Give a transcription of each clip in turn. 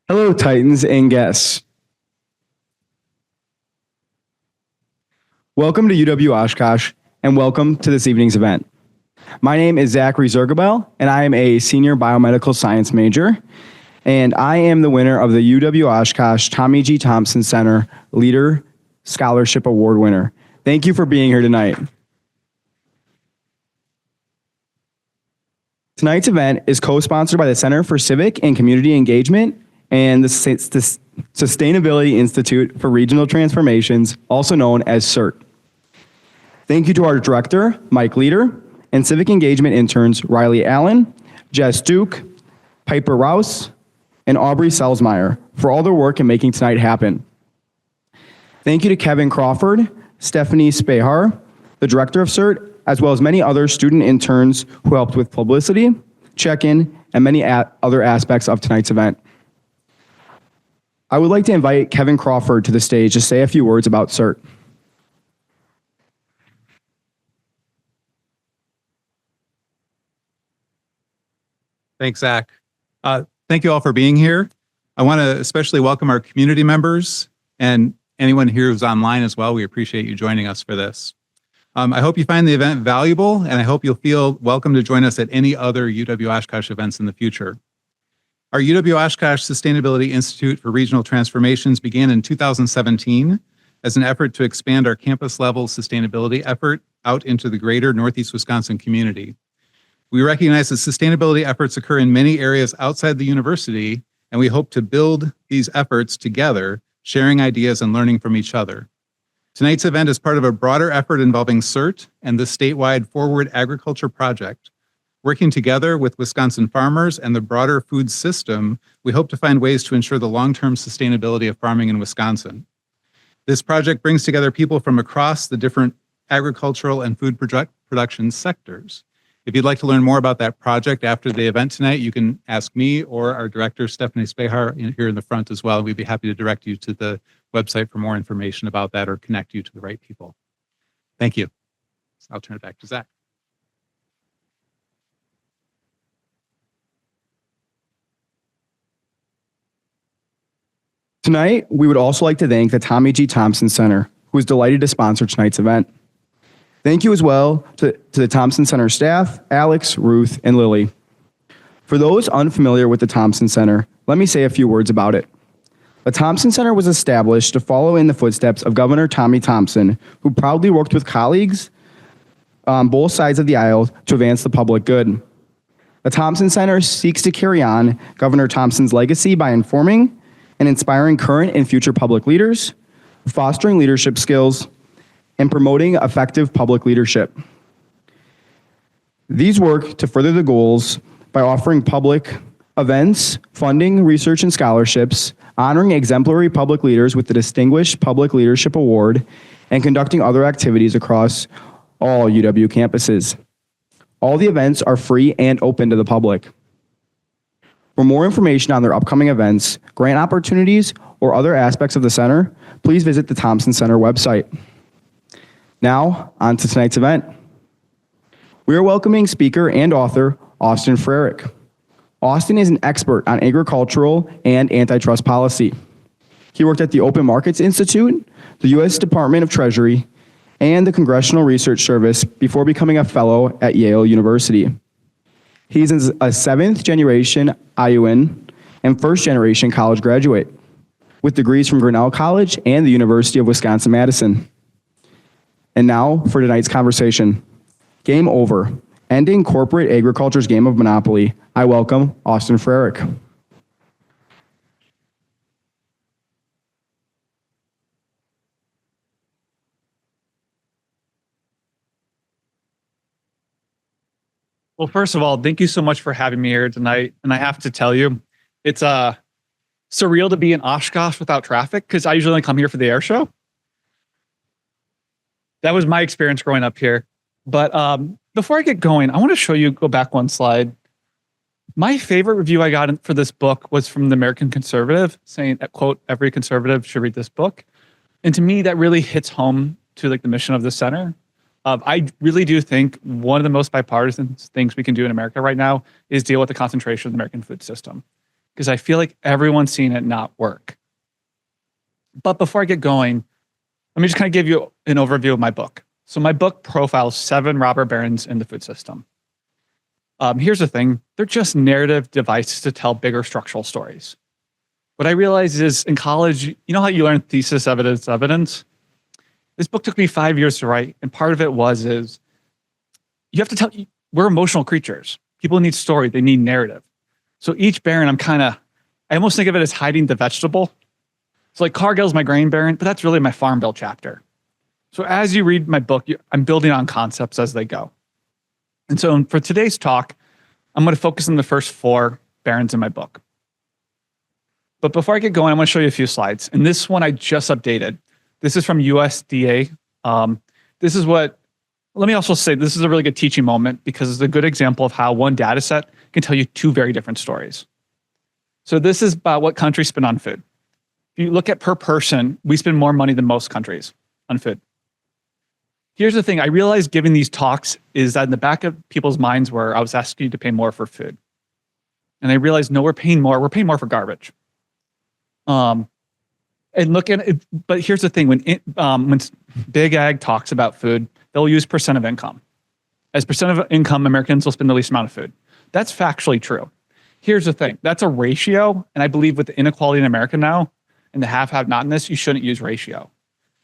Hello, Titans and guests. Welcome to UW Oshkosh, and welcome to this evening's event. My name is Zachary Zergabel, and I am a senior biomedical science major, and I am the winner of the UW Oshkosh Tommy G. Thompson Center Leader Scholarship Award winner. Thank you for being here tonight. Tonight's event is co-sponsored by the Center for Civic and Community Engagement and the Sustainability Institute for Regional Transformations, also known as CERT. Thank you to our director, Mike Leader, and civic engagement interns, Riley Allen, Jess Duke, Piper Rouse, and Aubrey Selsmeyer for all their work in making tonight happen. Thank you to Kevin Crawford, Stephanie Spehar, the director of CERT, as well as many other student interns who helped with publicity, check-in, and many other aspects of tonight's event. I would like to invite Kevin Crawford to the stage to say a few words about CERT. Thanks, Zach. Thank you all for being here. I want to especially welcome our community members and anyone here who's online as well. We appreciate you joining us for this. I hope you find the event valuable, and I hope you'll feel welcome to join us at any other UW Oshkosh events in the future. Our UW Oshkosh Sustainability Institute for Regional Transformations began in 2017 as an effort to expand our campus-level sustainability effort out into the greater Northeast Wisconsin community. We recognize that sustainability efforts occur in many areas outside the university, and we hope to build these efforts together, sharing ideas and learning from each other. Tonight's event is part of a broader effort involving CERT and the statewide Forward Agriculture Project. Working together with Wisconsin farmers and the broader food system, we hope to find ways to ensure the long-term sustainability of farming in Wisconsin. This project brings together people from across the different agricultural and food production sectors. If you'd like to learn more about that project after the event tonight, you can ask me or our director, Stephanie Spehar, here in the front as well. We'd be happy to direct you to the website for more information about that or connect you to the right people. Thank you. I'll turn it back to Zach. Tonight, we would also like to thank the Tommy G. Thompson Center, who is delighted to sponsor tonight's event. Thank you as well to the Thompson Center staff, Alex, Ruth, and Lily. For those unfamiliar with the Thompson Center, let me say a few words about it. The Thompson Center was established to follow in the footsteps of Governor Tommy Thompson, who proudly worked with colleagues on both sides of the aisle to advance the public good. The Thompson Center seeks to carry on Governor Thompson's legacy by informing and inspiring current and future public leaders, fostering leadership skills, and promoting effective public leadership. These work to further the goals by offering public events, funding, research, and scholarships, honoring exemplary public leaders with the Distinguished Public Leadership Award, and conducting other activities across all UW campuses. All the events are free and open to the public. For more information on their upcoming events, grant opportunities, or other aspects of the center, please visit the Thompson Center website. Now, on to tonight's event. We are welcoming speaker and author, Austin Frerick. Austin is an expert on agricultural and antitrust policy. He worked at the Open Markets Institute, the U.S. Department of Treasury, and the Congressional Research Service before becoming a fellow at Yale University. He's a seventh-generation Iowan and first-generation college graduate with degrees from Grinnell College and the University of Wisconsin-Madison. And now for tonight's conversation. Game over. Ending corporate agriculture's game of monopoly. I welcome Austin Frerick. Well, first of all, thank you so much for having me here tonight. And I have to tell you, it's surreal to be in Oshkosh without traffic because I usually only come here for the air show. That was my experience growing up here. But before I get going, I want to go back one slide. My favorite review I got for this book was from the American Conservative saying, quote, every conservative should read this book. And to me, that really hits home to like the mission of the center. I really do think one of the most bipartisan things we can do in America right now is deal with the concentration of the American food system. because I feel like everyone's seen it not work. But before I get going, let me just kind of give you an overview of my book. So my book profiles 7 robber barons in the food system. Here's the thing. They're just narrative devices to tell bigger structural stories. What I realized is in college, you know how you learn thesis, evidence? This book took me 5 years to write. And part of it is you have to tell, we're emotional creatures. People need story. They need narrative. So each baron, I almost think of it as hiding the vegetable. So like Cargill's my grain baron, but that's really my farm bill chapter. So as you read my book, I'm building on concepts as they go. And so for today's talk, I'm going to focus on the first 4 barons in my book. But before I get going, I want to show you a few slides. And this one I just updated. This is from USDA. Let me also say, this is a really good teaching moment because it's a good example of how one data set can tell you 2 very different stories. So this is about what countries spend on food. If you look at per person, we spend more money than most countries on food. Here's the thing. I realized giving these talks is that in the back of people's minds where I was asking you to pay more for food. And I realized, no, we're paying more. We're paying more for garbage. And look at it, but here's the thing. When Big Ag talks about food, they'll use percent of income. As percent of income, Americans will spend the least amount of food. That's factually true. Here's the thing. That's a ratio. And I believe with the inequality in America now and the have-notness, you shouldn't use ratio.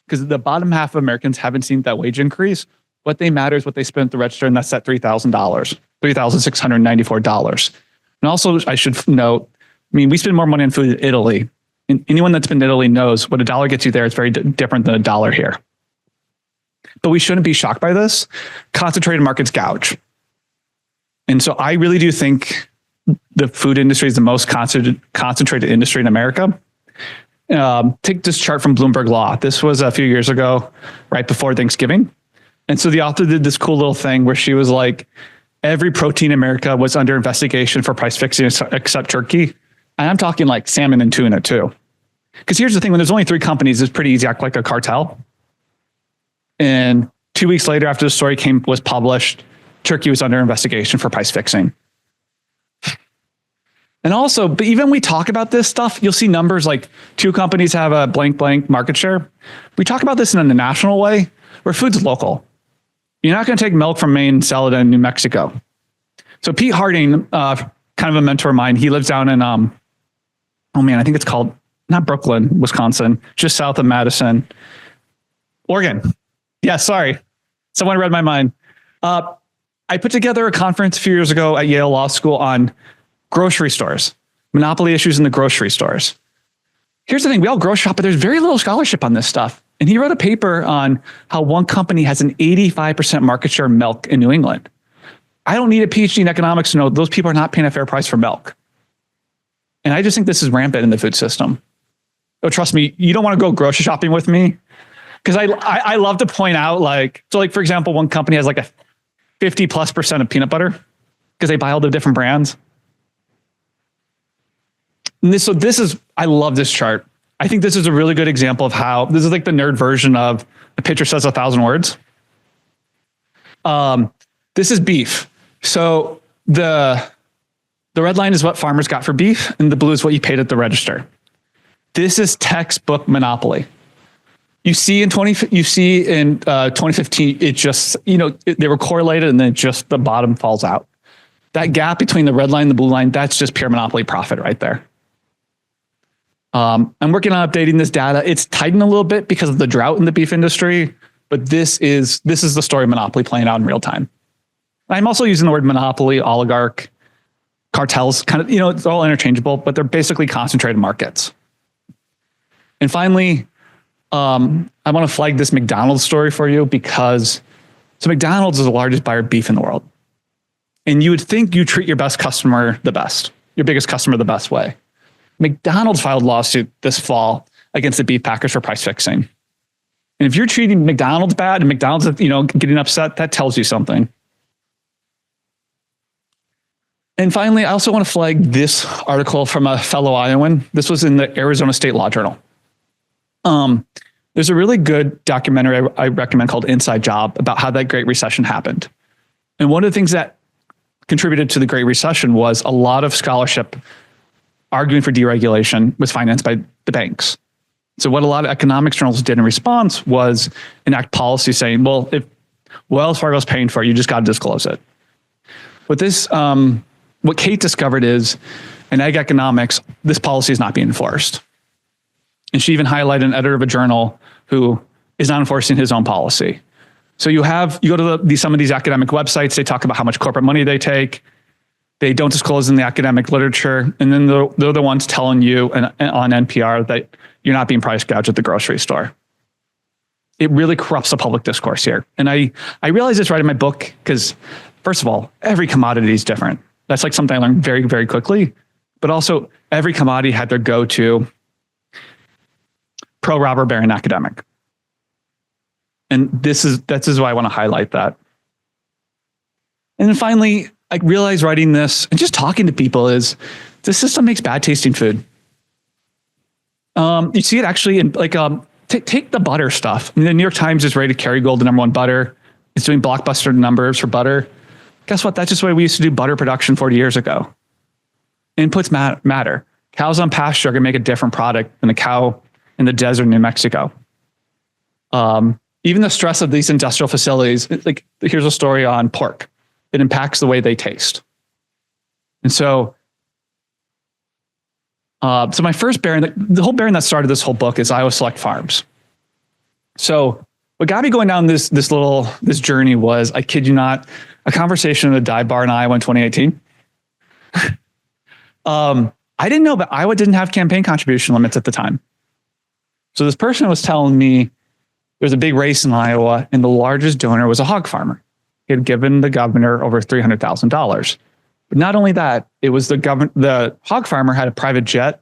Because the bottom half of Americans haven't seen that wage increase. What they matter is what they spend at the register, and that's that $3,000, $3,694. And also, I should note, we spend more money on food in Italy. And anyone that's been to Italy knows what $1 gets you there is very different than $1 here. But we shouldn't be shocked by this. Concentrated markets gouge. And so I really do think the food industry is the most concentrated industry in America. Take this chart from Bloomberg Law. This was a few years ago, right before Thanksgiving. And so the author did this cool little thing where she was like, every protein in America was under investigation for price fixing except turkey. And I'm talking like salmon and tuna too. Because here's the thing, when there's only 3 companies, it's pretty easy to act like a cartel. And 2 weeks later, after the story was published, turkey was under investigation for price fixing. And also, but even when we talk about this stuff, you'll see numbers like 2 companies have a blank market share. We talk about this in a national way where food's local. You're not going to take milk from Maine and sell it in New Mexico. So Pete Harding, kind of a mentor of mine, he lives down in, I think it's called, not Brooklyn, Wisconsin, just south of Madison, Oregon. Yeah, sorry. Someone read my mind. I put together a conference a few years ago at Yale Law School on grocery stores, monopoly issues in the grocery stores. Here's the thing, we all grocery shop, but there's very little scholarship on this stuff. And he wrote a paper on how one company has an 85% market share of milk in New England. I don't need a PhD in economics to know those people are not paying a fair price for milk. And I just think this is rampant in the food system. Oh, trust me, you don't want to go grocery shopping with me. Because I love to point out for example, one company has like a 50+% of peanut butter because they buy all the different brands. And I love this chart. I think this is a really good example of how, this is like the nerd version of a picture says 1,000 words. This is beef. So the red line is what farmers got for beef and the blue is what you paid at the register. This is textbook monopoly. You see in 2015, it just, they were correlated and then just the bottom falls out. That gap between the red line and the blue line, that's just pure monopoly profit right there. I'm working on updating this data. It's tightened a little bit because of the drought in the beef industry, but this is the story of monopoly playing out in real time. I'm also using the word monopoly, oligarch, cartels, kind of, it's all interchangeable, but they're basically concentrated markets. And finally, I want to flag this McDonald's story for you because McDonald's is the largest buyer of beef in the world. And you would think you treat your best customer the best, your biggest customer the best way. McDonald's filed a lawsuit this fall against the beef packers for price fixing. And if you're treating McDonald's bad and McDonald's, getting upset, that tells you something. And finally, I also want to flag this article from a fellow Iowan. This was in the Arizona State Law Journal. There's a really good documentary I recommend called Inside Job about how that Great Recession happened. And one of the things that contributed to the Great Recession was a lot of scholarship arguing for deregulation was financed by the banks. So what a lot of economics journals did in response was enact policy saying, well, if Wells Fargo's paying for it, you just got to disclose it. What Kate discovered is in ag economics, this policy is not being enforced. And she even highlighted an editor of a journal who is not enforcing his own policy. So you go to some of these academic websites, they talk about how much corporate money they take. They don't disclose in the academic literature. And then they're the ones telling you on NPR that you're not being price gouged at the grocery store. It really corrupts the public discourse here. And I realized this right in my book because, first of all, every commodity is different. That's like something I learned very, very quickly. But also, every commodity had their go-to pro-robber baron academic. And this is why I want to highlight that. And then finally, I realized writing this and just talking to people is the system makes bad tasting food. You see it actually in take the butter stuff. I mean, the New York Times is rated Kerrygold, the #1 butter. It's doing blockbuster numbers for butter. Guess what? That's just the way we used to do butter production 40 years ago. Inputs matter. Cows on pasture are going to make a different product than a cow in the desert in New Mexico. Even the stress of these industrial facilities, here's a story on pork. It impacts the way they taste. And so my first baron, the whole baron that started this whole book is Iowa Select Farms. So what got me going down this journey was, I kid you not, a conversation at a dive bar in Iowa in 2018. I didn't know, but Iowa didn't have campaign contribution limits at the time. So this person was telling me there was a big race in Iowa and the largest donor was a hog farmer. He had given the governor over $300,000. But not only that, it was the hog farmer had a private jet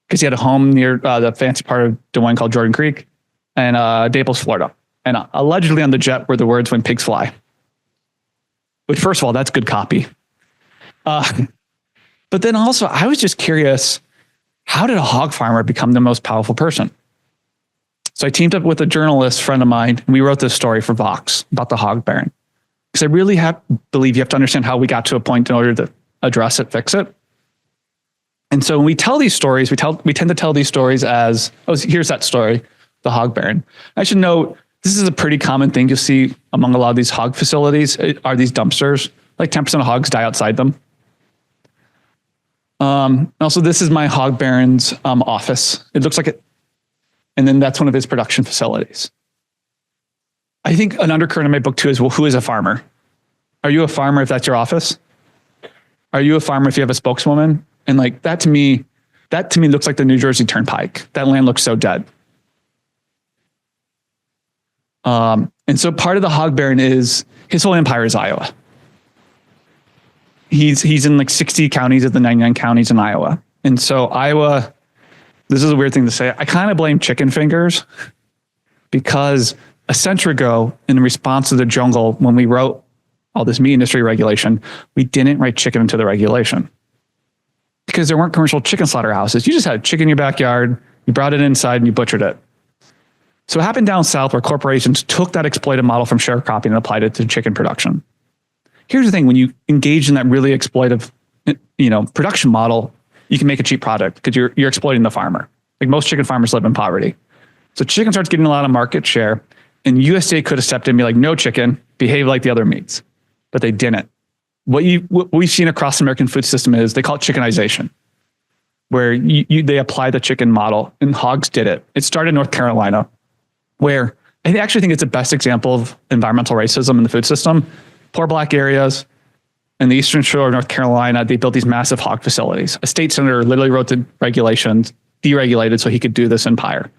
because he had a home near the fancy part of Des Moines called Jordan Creek and Naples, Florida. And allegedly on the jet were the words "when pigs fly," which, first of all, that's good copy. But then also, I was just curious, how did a hog farmer become the most powerful person? So I teamed up with a journalist friend of mine, and we wrote this story for Vox about the hog baron. Because I really believe you have to understand how we got to a point in order to address it, fix it. And so when we tell these stories, we tend to tell these stories as, here's that story, the hog baron. I should note, this is a pretty common thing you'll see among a lot of these hog facilities, are these dumpsters. Like 10% of hogs die outside them. Also, this is my hog baron's office. It looks like it. And then that's one of his production facilities. I think an undercurrent in my book too is, well, who is a farmer? Are you a farmer if that's your office? Are you a farmer if you have a spokeswoman? And that to me looks like the New Jersey Turnpike. That land looks so dead. And so part of the hog baron is his whole empire is Iowa. He's in 60 counties of the 99 counties in Iowa. And so Iowa, this is a weird thing to say, I kind of blame chicken fingers because a century ago, in response to the jungle, when we wrote all this meat industry regulation, we didn't write chicken into the regulation because there weren't commercial chicken slaughterhouses. You just had chicken in your backyard, you brought it inside and you butchered it. So it happened down south where corporations took that exploited model from sharecropping and applied it to chicken production. Here's the thing, when you engage in that really exploitive, production model, you can make a cheap product because you're exploiting the farmer. Like most chicken farmers live in poverty. So chicken starts getting a lot of market share, and USDA could have stepped in and be like, no chicken, behave like the other meats. But they didn't. What we've seen across the American food system is they call it chickenization, where they apply the chicken model, and hogs did it. It started in North Carolina, where I actually think it's the best example of environmental racism in the food system. Poor black areas in the eastern shore of North Carolina, they built these massive hog facilities. A state senator literally wrote the regulations, deregulated so he could do this empire.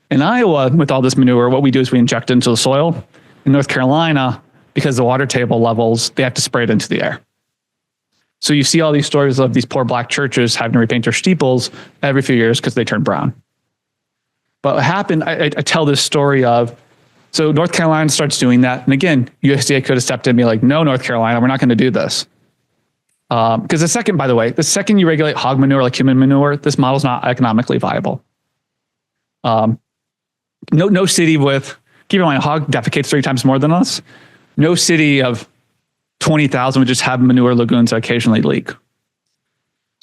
In Iowa, with all this manure, what we do is we inject it into the soil. In North Carolina, because the water table levels, they have to spray it into the air. So you see all these stories of these poor black churches having to repaint their steeples every few years because they turn brown. But what happened, I tell this story of, so North Carolina starts doing that. And again, USDA could have stepped in and be like, no, North Carolina, we're not going to do this. Because the second you regulate hog manure like human manure, this model's not economically viable. No city with, keep in mind, a hog defecates 3 times more than us. No city of 20,000 would just have manure lagoons that occasionally leak.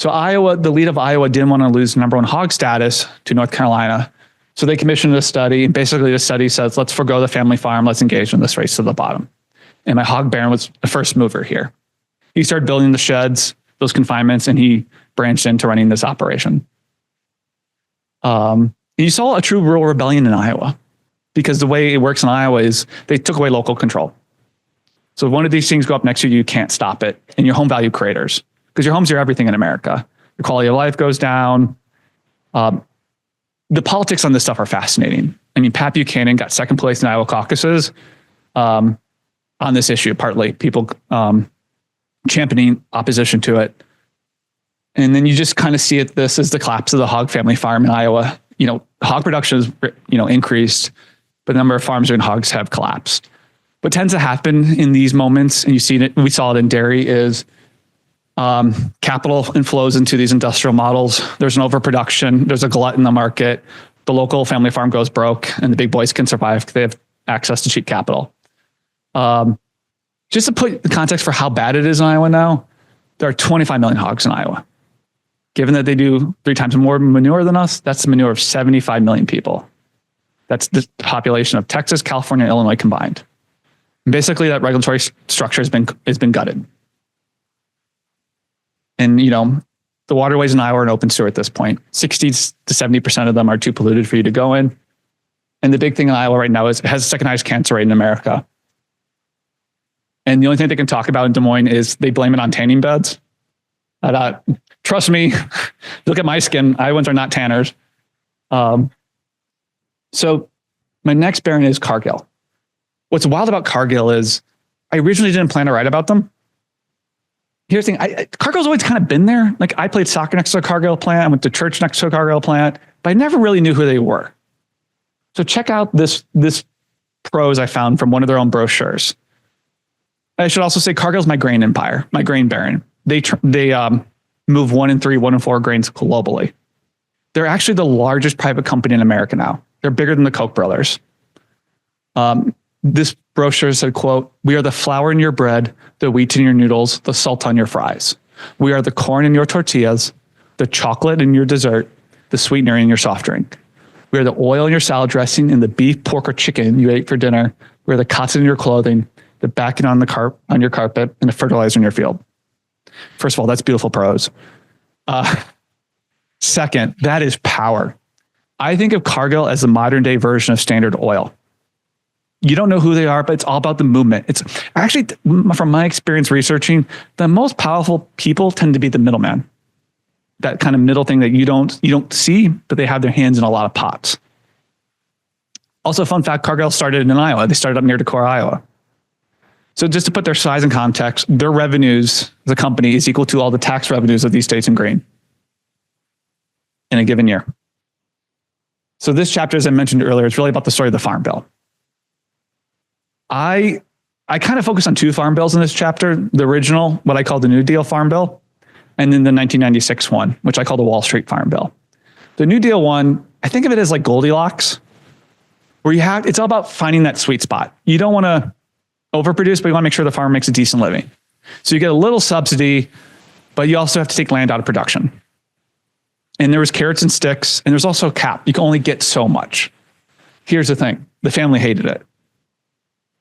So Iowa, the lead of Iowa didn't want to lose number one hog status to North Carolina. So they commissioned a study. Basically, the study says, let's forgo the family farm. Let's engage in this race to the bottom. And my hog baron was the first mover here. He started building the sheds, those confinements, and he branched into running this operation. You saw a true rural rebellion in Iowa because the way it works in Iowa is they took away local control. So if one of these things go up next to you, you can't stop it. And your home value craters because your home's your everything in America. Your quality of life goes down. The politics on this stuff are fascinating. I mean, Pat Buchanan got second place in Iowa caucuses on this issue, partly people championing opposition to it. And then you just kind of see it. This is the collapse of the hog family farm in Iowa. Hog production has, increased, but the number of farms and hogs have collapsed. What tends to happen in these moments, and you see it, we saw it in dairy, is capital inflows into these industrial models. There's an overproduction. There's a glut in the market. The local family farm goes broke, and the big boys can survive because they have access to cheap capital. Just to put the context for how bad it is in Iowa now, there are 25 million hogs in Iowa. Given that they do 3 times more manure than us, that's the manure of 75 million people. That's the population of Texas, California, and Illinois combined. And basically, that regulatory structure has been gutted. And the waterways in Iowa are an open sewer at this point. 60 to 70% of them are too polluted for you to go in. And the big thing in Iowa right now is it has the second highest cancer rate in America. And the only thing they can talk about in Des Moines is they blame it on tanning beds. Trust me, look at my skin. Iowans are not tanners. So my next baron is Cargill. What's wild about Cargill is I originally didn't plan to write about them. Here's the thing. Cargill's always kind of been there. Like I played soccer next to a Cargill plant. I went to church next to a Cargill plant, but I never really knew who they were. So check out this prose I found from one of their own brochures. I should also say Cargill's my grain empire, my grain baron. They move 1 in 3, 1 in 4 grains globally. They're actually the largest private company in America now. They're bigger than the Koch brothers. This brochure said, quote, "We are the flour in your bread, the wheat in your noodles, the salt on your fries. We are the corn in your tortillas, the chocolate in your dessert, the sweetener in your soft drink. We are the oil in your salad dressing and the beef, pork, or chicken you ate for dinner. We are the cotton in your clothing, the backing on your carpet, and the fertilizer in your field." First of all, that's beautiful prose. Second, that is power. I think of Cargill as the modern day version of Standard Oil. You don't know who they are, but it's all about the movement. It's actually, from my experience researching, the most powerful people tend to be the middleman. That kind of middle thing that you don't see, but they have their hands in a lot of pots. Also, fun fact, Cargill started in Iowa. They started up near Decorah, Iowa. So just to put their size in context, their revenues as a company is equal to all the tax revenues of these states in grain in a given year. So this chapter, as I mentioned earlier, is really about the story of the Farm Bill. I kind of focus on 2 farm bills in this chapter, the original, what I call the New Deal Farm Bill, and then the 1996 one, which I call the Wall Street Farm Bill. The New Deal one, I think of it as like Goldilocks, where it's all about finding that sweet spot. You don't want to overproduce, but you want to make sure the farmer makes a decent living. So you get a little subsidy, but you also have to take land out of production. And there was carrots and sticks, and there's also a cap. You can only get so much. Here's the thing. The family hated it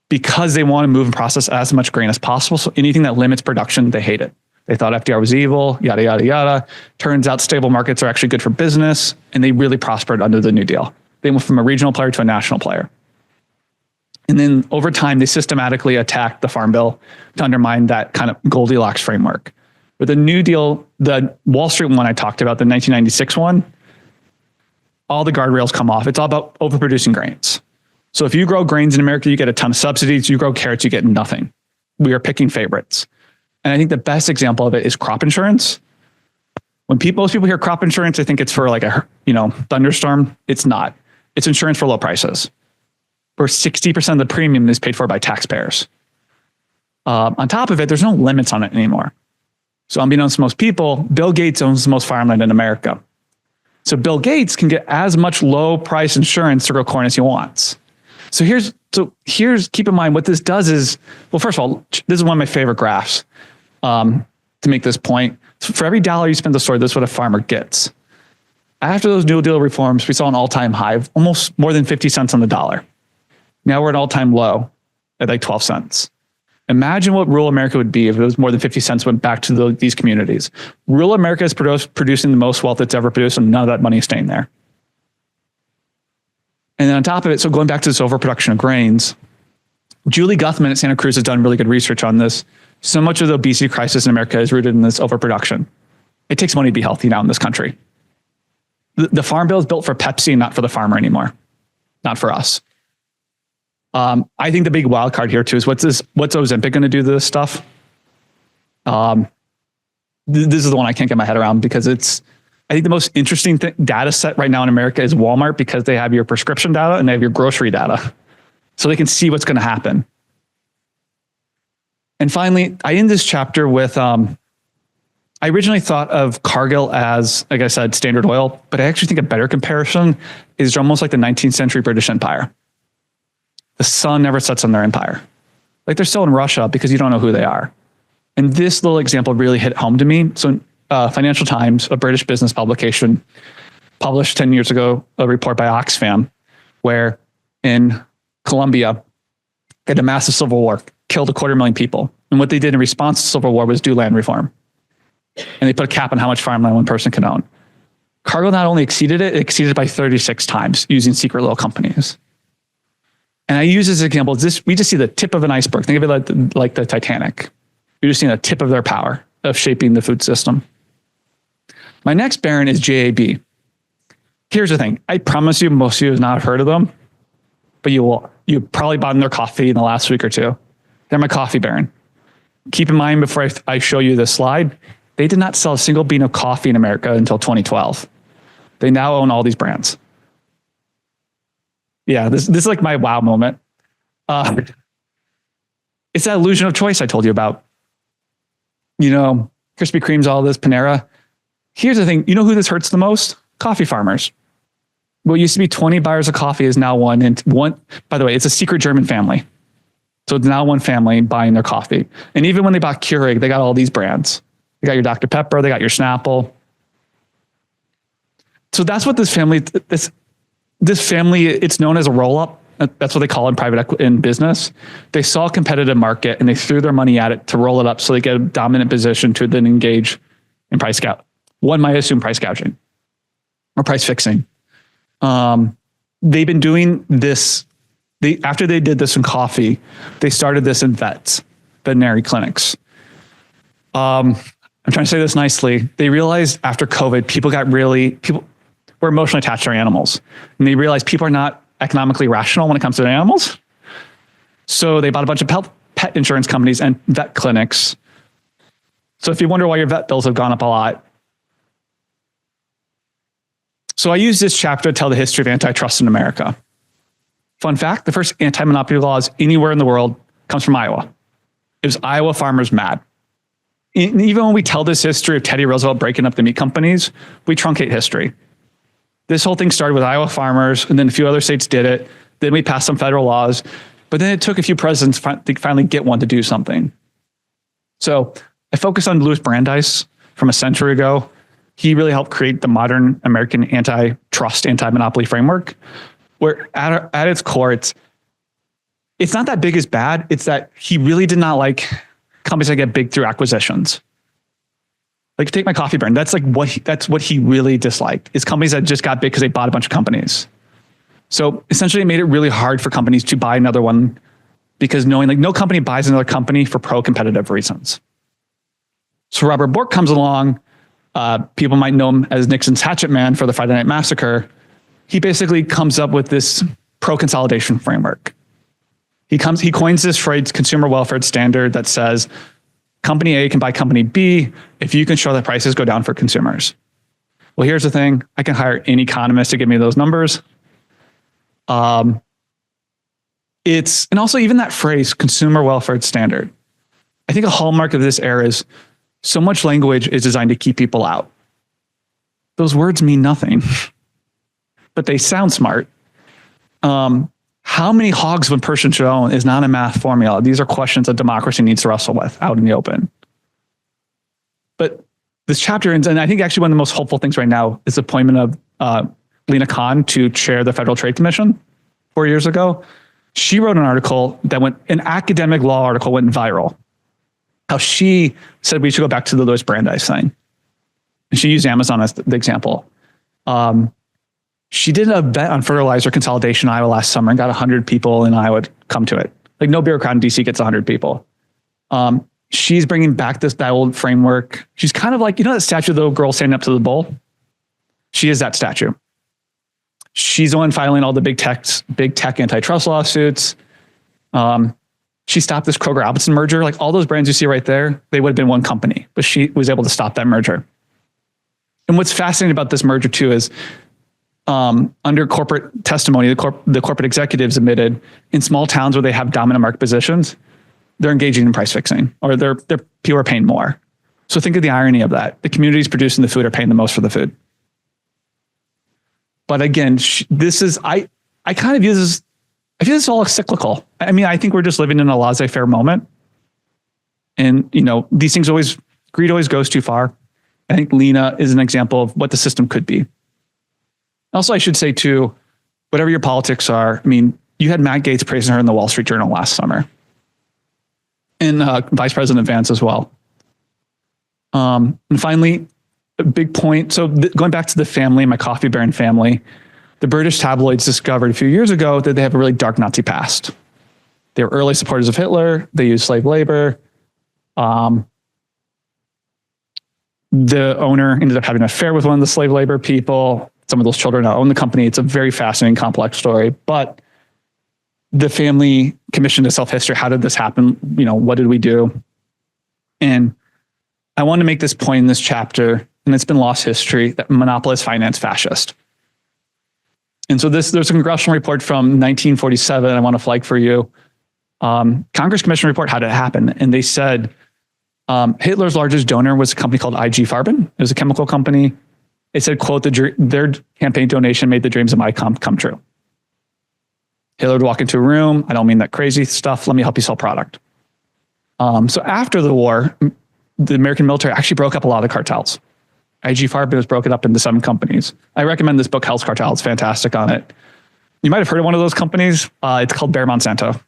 because they want to move and process as much grain as possible. So anything that limits production, they hate it. They thought FDR was evil, yada, yada, yada. Turns out stable markets are actually good for business, and they really prospered under the New Deal. They went from a regional player to a national player. And then over time, they systematically attacked the Farm Bill to undermine that kind of Goldilocks framework. With the New Deal, the Wall Street one I talked about, the 1996 one, all the guardrails come off. It's all about overproducing grains. So if you grow grains in America, you get a ton of subsidies. You grow carrots, you get nothing. We are picking favorites. And I think the best example of it is crop insurance. When most people hear crop insurance, they think it's for like a thunderstorm. It's not. It's insurance for low prices, where 60% of the premium is paid for by taxpayers. On top of it, there's no limits on it anymore. So unbeknownst to most people, Bill Gates owns the most farmland in America. So Bill Gates can get as much low price insurance to grow corn as he wants. So here's keep in mind what this does is, well, first of all, this is one of my favorite graphs to make this point. For every dollar you spend at the store, this is what a farmer gets. After those New Deal reforms, we saw an all-time high of almost more than 50 cents on the dollar. Now we're at an all-time low at like 12 cents. Imagine what rural America would be if it was more than 50 cents went back to these communities. Rural America is producing the most wealth it's ever produced, and none of that money is staying there. And then on top of it, so going back to this overproduction of grains, Julie Guthman at Santa Cruz has done really good research on this. So much of the obesity crisis in America is rooted in this overproduction. It takes money to be healthy now in this country. The Farm Bill is built for Pepsi, not for the farmer anymore, not for us. I think the big wild card here too is what's Ozempic going to do to this stuff? This is the one I can't get my head around because I think the most interesting data set right now in America is Walmart because they have your prescription data and they have your grocery data. So they can see what's going to happen. And finally, I end this chapter with, I originally thought of Cargill as, like I said, Standard Oil, but I actually think a better comparison is almost like the 19th century British Empire. The sun never sets on their empire. Like they're still in Russia because you don't know who they are. And this little example really hit home to me. So Financial Times, a British business publication, published 10 years ago a report by Oxfam, where in Colombia, they had a massive civil war, killed 250,000 people. And what they did in response to the civil war was do land reform. And they put a cap on how much farmland one person could own. Cargill not only exceeded it exceeded it by 36 times using secret little companies. And I use this example, we just see the tip of an iceberg. Think of it like the Titanic. You're just seeing the tip of their power of shaping the food system. My next baron is JAB. Here's the thing. I promise you, most of you have not heard of them, but you probably bought their coffee in the last week or two. They're my coffee baron. Keep in mind before I show you this slide, they did not sell a single bean of coffee in America until 2012. They now own all these brands. Yeah, this is like my wow moment. It's that illusion of choice I told you about. You know, Krispy Kreme's all this, Panera. Here's the thing. You know who this hurts the most? Coffee farmers. What used to be 20 buyers of coffee is now one. And one, by the way, it's a secret German family. So it's now one family buying their coffee. And even when they bought Keurig, they got all these brands. They got your Dr. Pepper, they got your Snapple. So that's what this family, it's known as a roll-up. That's what they call it in private equity in business. They saw a competitive market and they threw their money at it to roll it up so they get a dominant position to then engage in price gouging. One might assume price gouging or price fixing. They've been doing this. After they did this in coffee, they started this in veterinary clinics. I'm trying to say this nicely. They realized after COVID, people were emotionally attached to their animals. And they realized people are not economically rational when it comes to their animals. So they bought a bunch of pet insurance companies and vet clinics. So if you wonder why your vet bills have gone up a lot. So I use this chapter to tell the history of antitrust in America. Fun fact, the first anti-monopoly laws anywhere in the world comes from Iowa. It was Iowa farmers mad. And even when we tell this history of Teddy Roosevelt breaking up the meat companies, we truncate history. This whole thing started with Iowa farmers, and then a few other states did it. Then we passed some federal laws, but then it took a few presidents to finally get one to do something. So I focused on Louis Brandeis from a century ago. He really helped create the modern American antitrust, anti-monopoly framework, where at its core, it's not that big is bad. It's that he really did not like companies that get big through acquisitions. Like take my coffee brand. That's what he really disliked is companies that just got big because they bought a bunch of companies. So essentially it made it really hard for companies to buy another one because knowing like no company buys another company for pro-competitive reasons. So Robert Bork comes along. People might know him as Nixon's hatchet man for the Friday Night Massacre. He basically comes up with this pro-consolidation framework. He coins this phrase consumer welfare standard that says company A can buy company B if you can show that prices go down for consumers. Well, here's the thing. I can hire any economist to give me those numbers. And also even that phrase, consumer welfare standard. I think a hallmark of this era is so much language is designed to keep people out. Those words mean nothing, but they sound smart. How many hogs one person should own is not a math formula. These are questions that democracy needs to wrestle with out in the open. But this chapter ends, and I think actually one of the most hopeful things right now is the appointment of Lena Khan to chair the Federal Trade Commission 4 years ago. She wrote an article that an academic law article went viral. How she said we should go back to the Louis Brandeis thing. And she used Amazon as the example. She did a bet on fertilizer consolidation in Iowa last summer and got 100 people in Iowa to come to it. Like no bureaucrat in DC gets 100 people. She's bringing back that old framework. She's kind of like, that statue of the little girl standing up to the bull? She is that statue. She's the one filing all the big tech antitrust lawsuits. She stopped this Kroger-Albertson merger. Like all those brands you see right there, they would have been one company, but she was able to stop that merger. And what's fascinating about this merger too is under corporate testimony, the corporate executives admitted in small towns where they have dominant market positions, they're engaging in price fixing, or their people are paying more. So think of the irony of that. The communities producing the food are paying the most for the food. But again, I kind of view this, I feel this is all cyclical. I mean, I think we're just living in a laissez-faire moment. And, these things greed always goes too far. I think Lena is an example of what the system could be. Also, I should say too, whatever your politics are, I mean, you had Matt Gaetz praising her in the Wall Street Journal last summer. And Vice President Vance as well. And finally, a big point. So going back to the family, my coffee baron family, the British tabloids discovered a few years ago that they have a really dark Nazi past. They were early supporters of Hitler. They used slave labor. The owner ended up having an affair with one of the slave labor people. Some of those children now own the company. It's a very fascinating, complex story. But the family commissioned a self-history. How did this happen? What did we do? And I want to make this point in this chapter, and it's been lost history, that monopolist finance fascist. And so there's a congressional report from 1947 I want to flag for you. Congress Commission report, how did it happen? And they said Hitler's largest donor was a company called IG Farben. It was a chemical company. It said, quote, their campaign donation made the dreams of my come true. Hitler would walk into a room. I don't mean that crazy stuff. Let me help you sell product. So after the war, the American military actually broke up a lot of the cartels. IG Farben was broken up into 7 companies. I recommend this book, Hell's Cartel. It's fantastic on it. You might have heard of one of those companies. It's called Bayer Monsanto.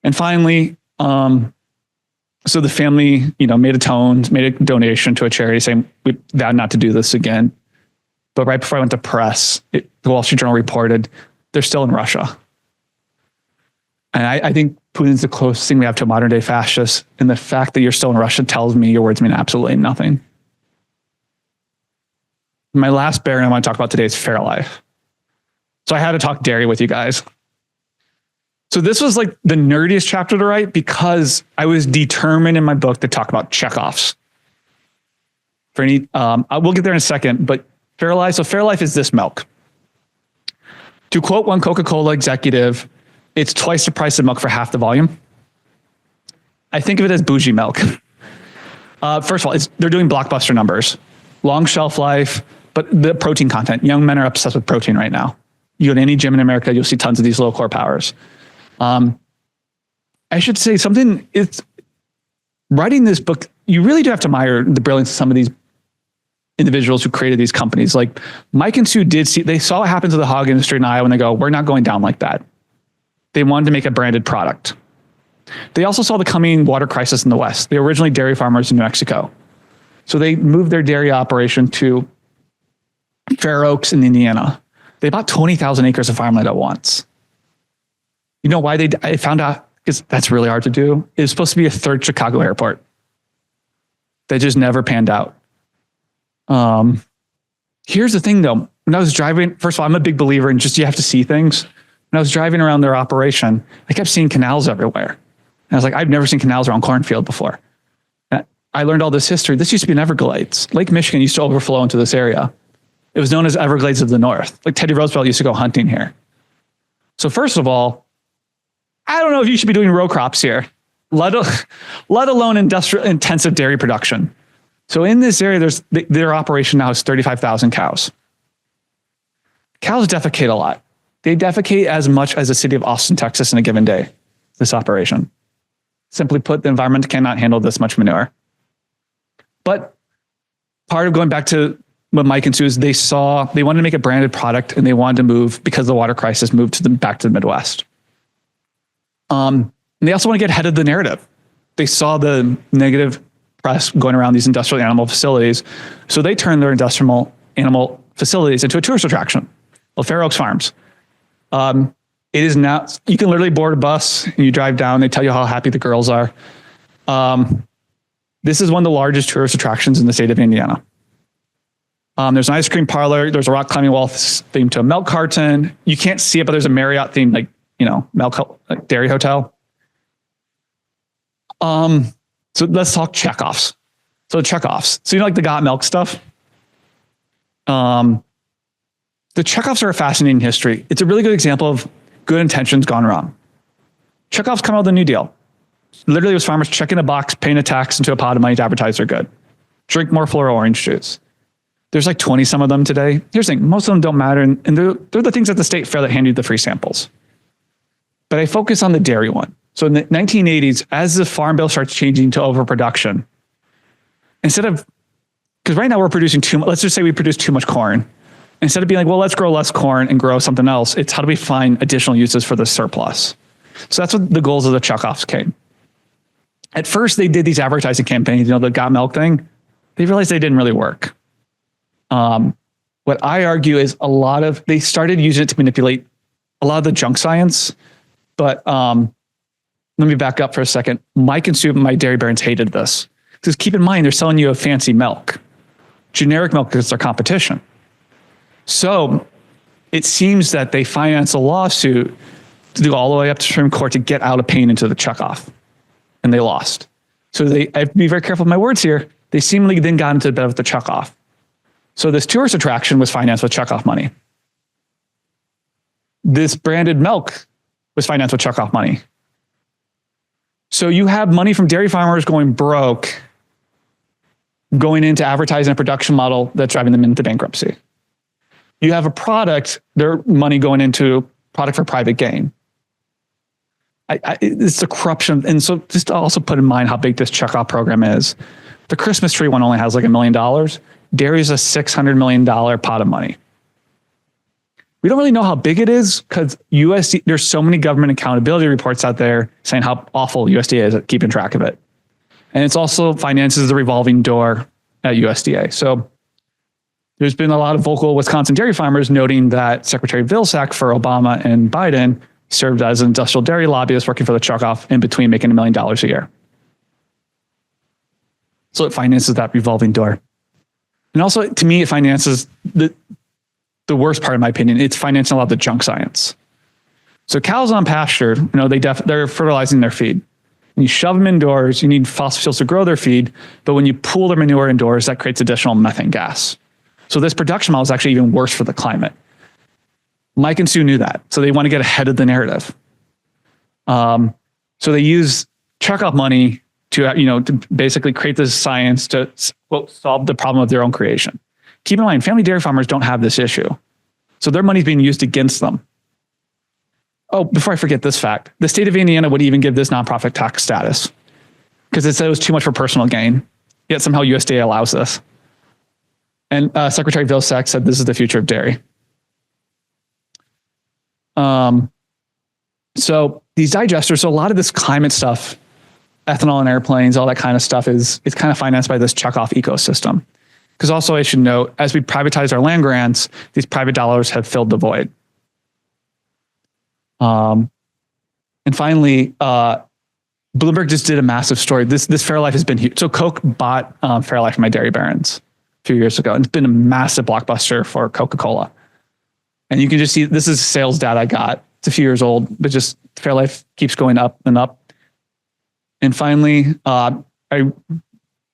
And finally, so the family, made a donation to a charity saying, we vowed not to do this again. But right before I went to press, the Wall Street Journal reported they're still in Russia. And I think Putin's the closest thing we have to a modern day fascist. And the fact that you're still in Russia tells me your words mean absolutely nothing. My last baron I want to talk about today is Fairlife. So I had to talk dairy with you guys. So this was like the nerdiest chapter to write because I was determined in my book to talk about checkoffs. We'll get there in a second, but Fairlife. So Fairlife is this milk. To quote one Coca-Cola executive, it's twice the price of milk for half the volume. I think of it as bougie milk. First of all, they're doing blockbuster numbers, long shelf life, but the protein content. Young men are obsessed with protein right now. You go to any gym in America, you'll see tons of these low core powers. I should say something. Writing this book, you really do have to admire the brilliance of some of these individuals who created these companies. Like Mike and Sue they saw what happened to the hog industry in Iowa and they go, we're not going down like that. They wanted to make a branded product. They also saw the coming water crisis in the West. They were originally dairy farmers in New Mexico. So they moved their dairy operation to Fair Oaks in Indiana. They bought 20,000 acres of farmland at once. You know why I found out, because that's really hard to do. It was supposed to be a third Chicago airport. That just never panned out. Here's the thing though. When I was driving, first of all, I'm a big believer in you have to see things. When I was driving around their operation, I kept seeing canals everywhere. And I was like, I've never seen canals around cornfield before. And I learned all this history. This used to be an Everglades. Lake Michigan used to overflow into this area. It was known as Everglades of the North. Like Teddy Roosevelt used to go hunting here. So first of all, I don't know if you should be doing row crops here, let alone industrial intensive dairy production. So in this area, their operation now has 35,000 cows. Cows defecate a lot. They defecate as much as the city of Austin, Texas in a given day, this operation. Simply put, the environment cannot handle this much manure. But part of going back to what Mike and Sue is, they wanted to make a branded product and they wanted to move, because of the water crisis, move back to the Midwest. And they also want to get ahead of the narrative. They saw the negative press going around these industrial animal facilities. So they turned their industrial animal facilities into a tourist attraction. Well, Fair Oaks Farms. It is now, you can literally board a bus and you drive down, they tell you how happy the girls are. This is one of the largest tourist attractions in the state of Indiana. There's an ice cream parlor. There's a rock climbing wall themed to a milk carton. You can't see it, but there's a Marriott themed, milk dairy hotel. So let's talk checkoffs. So checkoffs. So the got milk stuff. The checkoffs are a fascinating history. It's a really good example of good intentions gone wrong. Checkoffs come out of the New Deal. Literally, it was farmers checking a box, paying a tax into a pot of money to advertise their good. Drink more floral orange juice. There's 20 some of them today. Here's the thing, most of them don't matter, and they're the things at the state fair that hand you the free samples. But I focus on the dairy one. So in the 1980s, as the farm bill starts changing to overproduction, because right now we're producing too much, let's just say we produce too much corn. Instead of being let's grow less corn and grow something else, it's how do we find additional uses for the surplus? So that's what the goals of the checkoffs came. At first, they did these advertising campaigns, the got milk thing. They realized they didn't really work. What I argue is they started using it to manipulate a lot of the junk science. But let me back up for a second. Mike and Sue, my dairy barons, hated this. Because keep in mind, they're selling you a fancy milk. Generic milk is their competition. So it seems that they financed a lawsuit to do all the way up to Supreme Court to get out of paying into the checkoff. And they lost. So I have to be very careful with my words here. They seemingly then got into bed with the checkoff. So this tourist attraction was financed with checkoff money. This branded milk was financed with checkoff money. So you have money from dairy farmers going broke, going into advertising a production model that's driving them into bankruptcy. You have a product, their money going into product for private gain. It's the corruption. And so just to also put in mind how big this checkoff program is. The Christmas tree one only has $1 million. Dairy is a $600 million pot of money. We don't really know how big it is because there's so many government accountability reports out there saying how awful USDA is at keeping track of it. And it's also finances the revolving door at USDA. So there's been a lot of vocal Wisconsin dairy farmers noting that Secretary Vilsack for Obama and Biden served as an industrial dairy lobbyist working for the checkoff in between making $1 million a year. So it finances that revolving door. And also, to me, it finances the worst part, in my opinion. It's financing a lot of the junk science. So cows on pasture, they're fertilizing their feed. And you shove them indoors, you need fossil fuels to grow their feed, but when you pool their manure indoors, that creates additional methane gas. So this production model is actually even worse for the climate. Mike and Sue knew that, so they want to get ahead of the narrative. So they use checkoff money to basically create this science to quote, solve the problem of their own creation. Keep in mind, family dairy farmers don't have this issue. So their money's being used against them. Oh, before I forget this fact, the state of Indiana would even give this nonprofit tax status because it said it was too much for personal gain. Yet somehow USDA allows this. And Secretary Vilsack said this is the future of dairy. So these digesters, so a lot of this climate stuff, ethanol in airplanes, all that kind of stuff it's kind of financed by this checkoff ecosystem. Because also I should note, as we privatize our land grants, these private dollars have filled the void. And finally, Bloomberg just did a massive story. This Fairlife has been huge. So Coke bought Fairlife from my dairy barons a few years ago. And it's been a massive blockbuster for Coca-Cola. And you can just see, this is sales data I got. It's a few years old, but just Fairlife keeps going up and up. And finally, I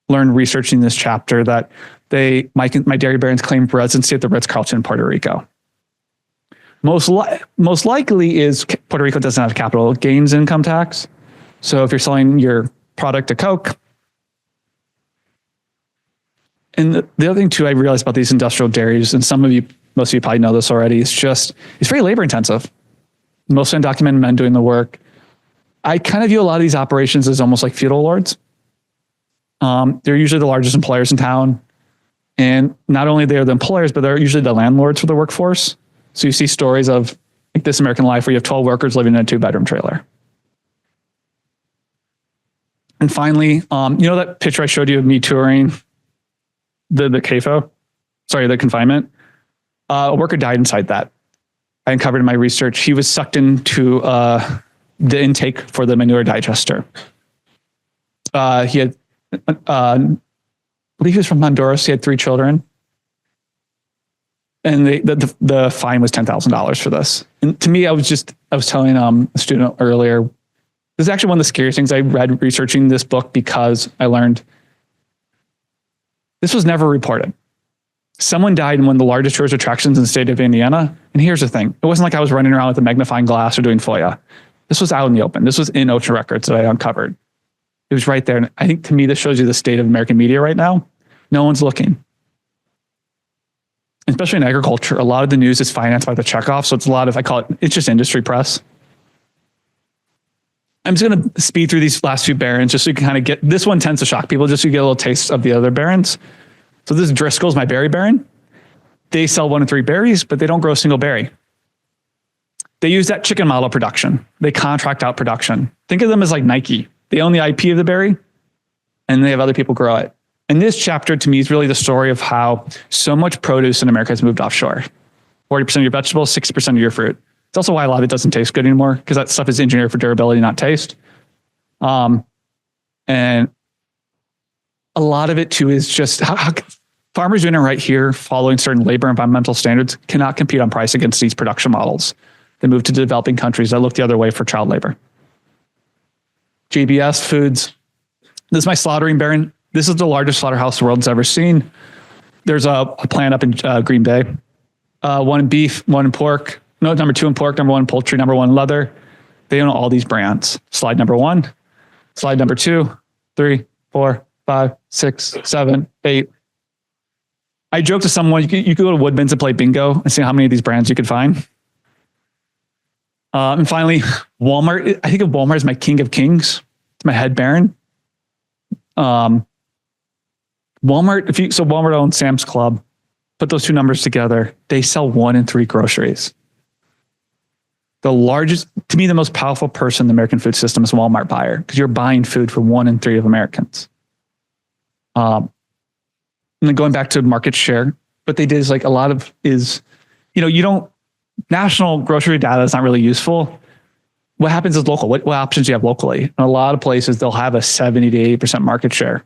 learned researching this chapter that my dairy barons claim residency at the Ritz-Carlton in Puerto Rico. Most likely is Puerto Rico doesn't have capital gains income tax. So if you're selling your product to Coke. And the other thing too, I realized about these industrial dairies, and most of you probably know this already, it's very labor intensive. Most undocumented men doing the work. I kind of view a lot of these operations as almost like feudal lords. They're usually the largest employers in town. And not only they're the employers, but they're usually the landlords for the workforce. So you see stories of like This American Life where you have 12 workers living in a 2-bedroom trailer. And finally, you know that picture I showed you of me touring the CAFO? Sorry, the confinement? A worker died inside that. I uncovered in my research. He was sucked into the intake for the manure digester. He had, I believe he was from Honduras. He had 3 children. And the fine was $10,000 for this. And to me, I was telling a student earlier, this is actually one of the scariest things I read researching this book, because I learned this was never reported. Someone died in one of the largest tourist attractions in the state of Indiana. And here's the thing. It wasn't like I was running around with a magnifying glass or doing FOIA. This was out in the open. This was in Ocean Records that I uncovered. It was right there. And I think to me, this shows you the state of American media right now. No one's looking. Especially in agriculture, a lot of the news is financed by the checkoff. So it's a lot of, I call it's just industry press. I'm just going to speed through these last few barons just so you can kind of get, this one tends to shock people just so you get a little taste of the other barons. So this is Driscoll's, my berry baron. They sell 1 in 3 berries, but they don't grow a single berry. They use that chicken model production. They contract out production. Think of them as like Nike. They own the IP of the berry and they have other people grow it. And this chapter to me is really the story of how so much produce in America has moved offshore. 40% of your vegetables, 60% of your fruit. It's also why a lot of it doesn't taste good anymore, because that stuff is engineered for durability, not taste. And a lot of it too is just how farmers doing it right here, following certain labor and environmental standards, cannot compete on price against these production models. They move to developing countries that look the other way for child labor. JBS Foods. This is my slaughtering baron. This is the largest slaughterhouse the world's ever seen. There's a plant up in Green Bay. 1 in beef, 1 in pork. No, number 2 in pork, number 1 in poultry, number 1 in leather. They own all these brands. Slide number 1, slide number 2, 3, 4, 5, 6, 7, 8. I joked to someone, you could go to Woodman's and play bingo and see how many of these brands you could find. And finally, Walmart. I think of Walmart as my king of kings. It's my head baron. Walmart, Walmart owns Sam's Club. Put those 2 numbers together. They sell 1 in 3 groceries. The largest, to me, the most powerful person in the American food system is a Walmart buyer, because you're buying food for 1 in 3 of Americans. And then going back to market share, what they did is like a lot of is, national grocery data is not really useful. What happens is local. What options do you have locally? In a lot of places, they'll have a 70 to 80% market share.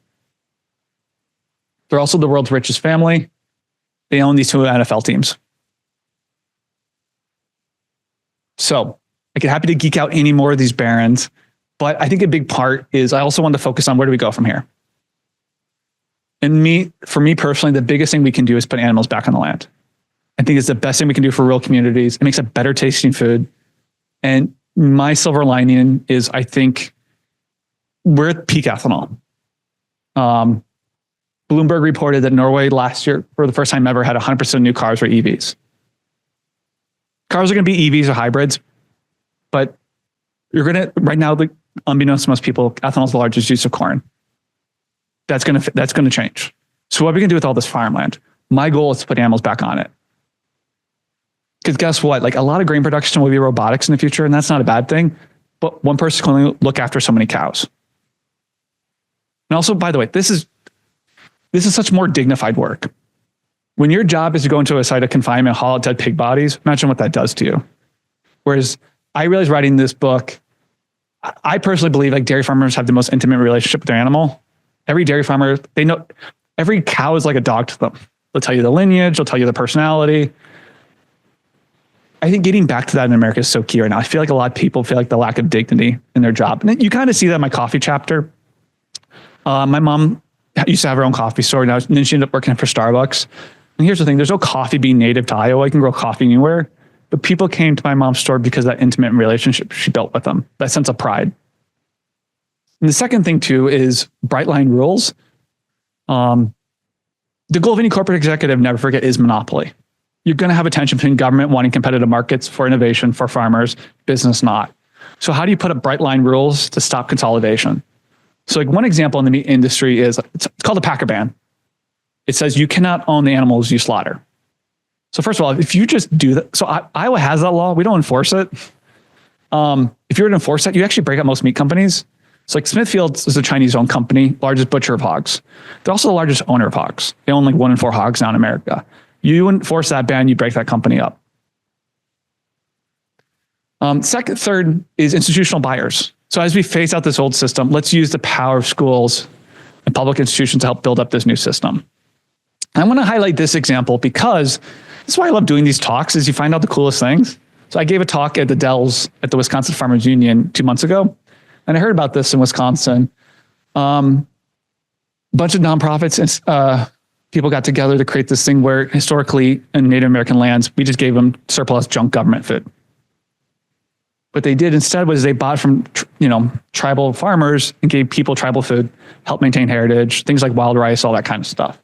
They're also the world's richest family. They own these 2 NFL teams. So I get happy to geek out any more of these barons, but I think a big part is I also want to focus on where do we go from here? And for me personally, the biggest thing we can do is put animals back on the land. I think it's the best thing we can do for rural communities. It makes a better tasting food. And my silver lining is I think we're at peak ethanol. Bloomberg reported that Norway last year, for the first time ever, had 100% of new cars were EVs. Cars are going to be EVs or hybrids, but right now, unbeknownst to most people, ethanol is the largest use of corn. That's going to change. So what are we going to do with all this farmland? My goal is to put animals back on it. Because guess what? Like a lot of grain production will be robotics in the future, and that's not a bad thing. But one person can only look after so many cows. And also, by the way, this is such more dignified work. When your job is to go into a site of confinement, haul out dead pig bodies, imagine what that does to you. Whereas I realized writing this book, I personally believe like dairy farmers have the most intimate relationship with their animal. Every dairy farmer, they know every cow is like a dog to them. They'll tell you the lineage, they'll tell you the personality. I think getting back to that in America is so key right now. I feel like a lot of people feel like the lack of dignity in their job. And you kind of see that in my coffee chapter. My mom used to have her own coffee store now, and then she ended up working for Starbucks. And here's the thing, there's no coffee being native to Iowa. You can grow coffee anywhere. But people came to my mom's store because of that intimate relationship she built with them, that sense of pride. And the second thing too is bright line rules. The goal of any corporate executive, never forget, is monopoly. You're going to have a tension between government wanting competitive markets for innovation for farmers, business not. So how do you put up bright line rules to stop consolidation? So like one example in the meat industry is it's called a packer ban. It says you cannot own the animals you slaughter. So first of all, if you just do that, so Iowa has that law. We don't enforce it. If you were to enforce that, you actually break up most meat companies. So like Smithfield's is a Chinese-owned company, largest butcher of hogs. They're also the largest owner of hogs. They own like 1 in 4 hogs now in America. You enforce that ban, you break that company up. Third is institutional buyers. So as we phase out this old system, let's use the power of schools and public institutions to help build up this new system. I want to highlight this example because this is why I love doing these talks, is you find out the coolest things. So I gave a talk at the Dells at the Wisconsin Farmers Union 2 months ago, and I heard about this in Wisconsin. Bunch of nonprofits and people got together to create this thing where historically in Native American lands, we just gave them surplus junk government food. What they did instead was they bought from tribal farmers and gave people tribal food, helped maintain heritage, things like wild rice, all that kind of stuff.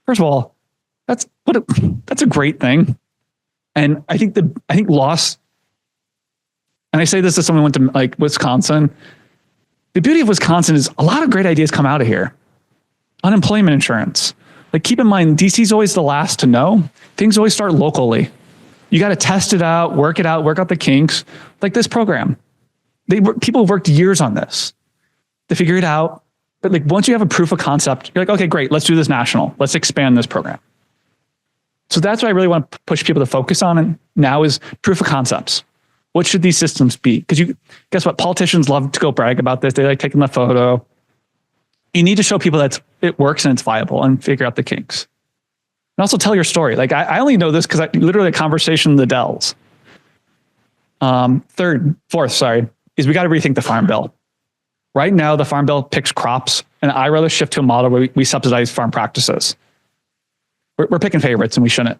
First of all, that's a great thing. And I think loss, and I say this as someone who went to like Wisconsin, the beauty of Wisconsin is a lot of great ideas come out of here. Unemployment insurance. Like keep in mind, DC is always the last to know. Things always start locally. You got to test it out, work out the kinks. Like this program, people have worked years on this to figure it out. But like once you have a proof of concept, you're like, okay, great, let's do this national. Let's expand this program. So that's what I really want to push people to focus on and now is proof of concepts. What should these systems be? Because guess what? Politicians love to go brag about this. They like taking the photo. You need to show people that it works and it's viable and figure out the kinks. And also tell your story. Like I only know this because I literally a conversation in the Dells. Fourth, is we got to rethink the Farm Bill. Right now, the Farm Bill picks crops, and I rather shift to a model where we subsidize farm practices. We're picking favorites, and we shouldn't.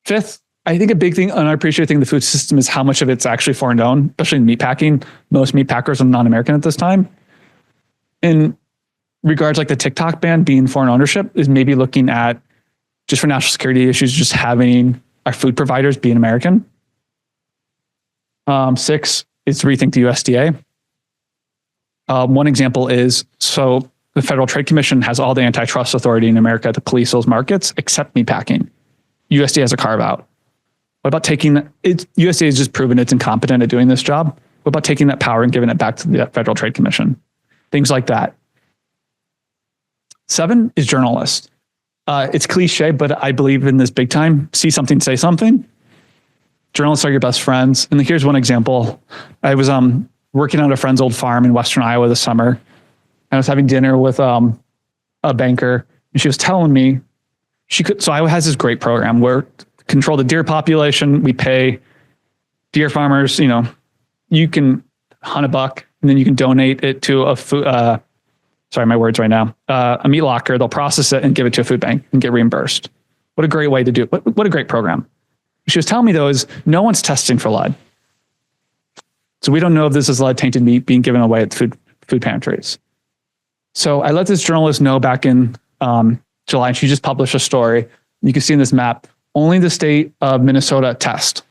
Fifth, I think a big thing, unappreciated thing in the food system is how much of it's actually foreign owned, especially in meat packing. Most meat packers are non-American at this time. In regards like the TikTok ban being foreign ownership is maybe looking at just for national security issues, just having our food providers being American. 6 is to rethink the USDA. One example is, so the Federal Trade Commission has all the antitrust authority in America to police those markets, except meatpacking. USDA has a carve out. What about taking USDA has just proven it's incompetent at doing this job. What about taking that power and giving it back to the Federal Trade Commission? Things like that. 7 is journalists. It's cliche, but I believe in this big time. See something, say something. Journalists are your best friends. And here's one example. I was working on a friend's old farm in Western Iowa this summer. I was having dinner with a banker, and she was telling me so Iowa has this great program where control the deer population. We pay deer farmers, you can hunt a buck and then you can donate it to a food, sorry, my words right now, a meat locker. They'll process it and give it to a food bank and get reimbursed. What a great way to do it. What a great program. She was telling me though is no one's testing for lead. So we don't know if this is lead tainted meat being given away at food pantries. So I let this journalist know back in July, and she just published a story. You can see in this map, only the state of Minnesota test.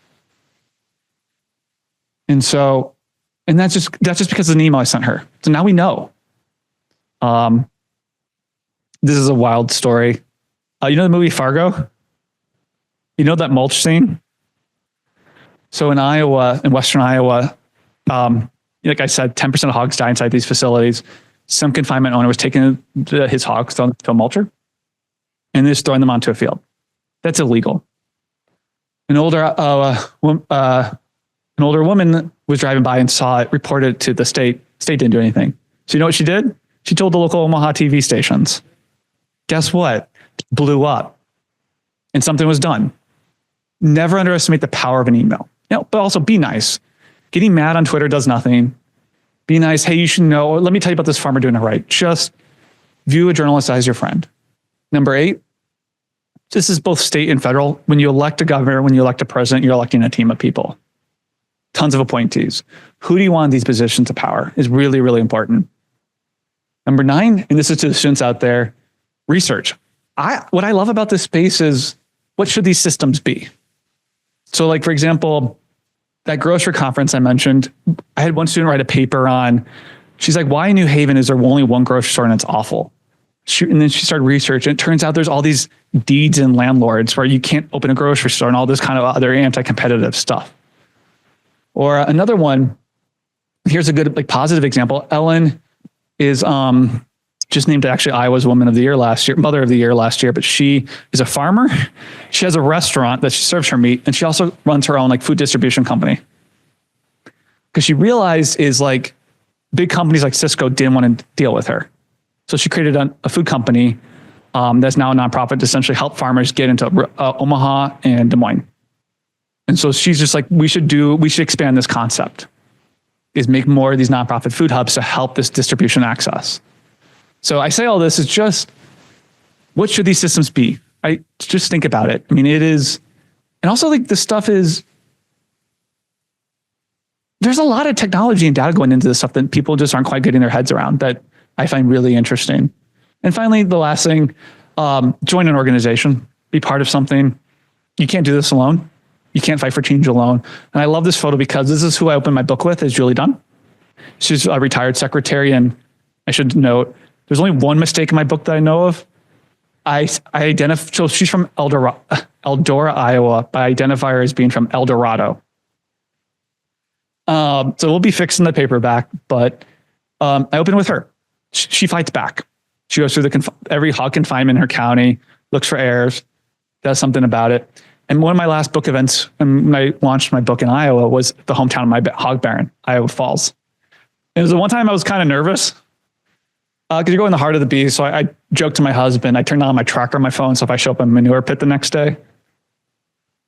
And that's just because of an email I sent her. So now we know. This is a wild story. You know the movie Fargo? You know that mulch scene? So in Iowa, in Western Iowa, like I said, 10% of hogs die inside these facilities. Some confinement owner was taking his hogs to a mulcher and just throwing them onto a field. That's illegal. An older woman was driving by and saw it, reported it to the state. State didn't do anything. So you know what she did? She told the local Omaha TV stations. Guess what? It blew up. And something was done. Never underestimate the power of an email. But also be nice. Getting mad on Twitter does nothing. Be nice. Hey, you should know. Let me tell you about this farmer doing it right. Just view a journalist as your friend. Number 8, this is both state and federal. When you elect a governor, when you elect a president, you're electing a team of people. Tons of appointees. Who do you want in these positions of power is really, really important. Number 9, and this is to the students out there, research. What I love about this space is what should these systems be? So like, for example, that grocery conference I mentioned, I had one student write a paper on, she's like, why in New Haven is there only one grocery store and it's awful? And then she started research, and it turns out there's all these deeds and landlords where you can't open a grocery store and all this kind of other anti-competitive stuff. Or another one, here's a good positive example. Ellen is just named actually Iowa's Mother of the Year last year, but she is a farmer. She has a restaurant that she serves her meat, and she also runs her own food distribution company. Because she realized big companies like Cisco didn't want to deal with her. So she created a food company that's now a nonprofit to essentially help farmers get into Omaha and Des Moines. And so she's just we should expand this concept, is make more of these nonprofit food hubs to help this distribution access. So I say all this is just, what should these systems be? Just think about it. I mean, it is, and also this stuff is, there's a lot of technology and data going into this stuff that people just aren't quite getting their heads around that I find really interesting. And finally, the last thing, join an organization, be part of something. You can't do this alone. You can't fight for change alone. And I love this photo because this is who I opened my book with, is Julie Dunn. She's a retired secretary. And I should note, there's only one mistake in my book that I know of. I identify, so she's from Eldora, Iowa, but I identify her as being from El Dorado. So we'll be fixing the paperback, but I opened with her. She fights back. She goes through every hog confinement in her county, looks for errors, does something about it. And one of my last book events, when I launched my book in Iowa, was the hometown of my hog baron, Iowa Falls. It was the one time I was kind of nervous because you go in the heart of the beast. So I joked to my husband, I turned on my tracker on my phone, so if I show up in a manure pit the next day.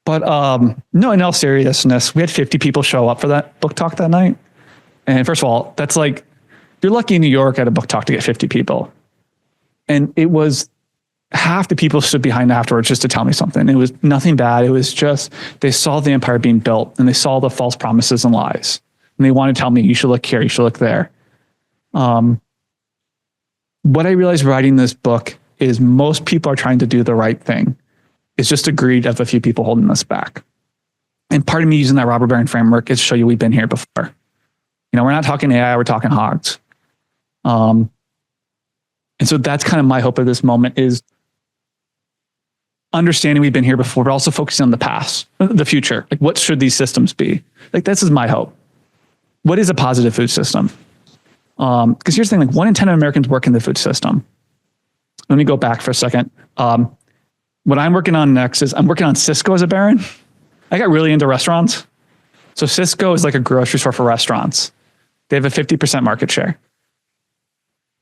But no, in all seriousness, we had 50 people show up for that book talk that night. And first of all, that's you're lucky in New York at a book talk to get 50 people. And it was half the people stood behind afterwards just to tell me something. It was nothing bad. It was just, they saw the empire being built and they saw the false promises and lies. And they wanted to tell me, you should look here, you should look there. What I realized writing this book is most people are trying to do the right thing. It's just a greed of a few people holding us back. And part of me using that robber baron framework is to show you we've been here before. We're not talking AI, we're talking hogs. And so that's kind of my hope of this moment, is understanding we've been here before, but also focusing on the past, the future. What should these systems be? This is my hope. What is a positive food system? Because here's the thing, 1 in 10 Americans work in the food system. Let me go back for a second. What I'm working on next is I'm working on Cisco as a baron. I got really into restaurants. So Cisco is like a grocery store for restaurants. They have a 50% market share.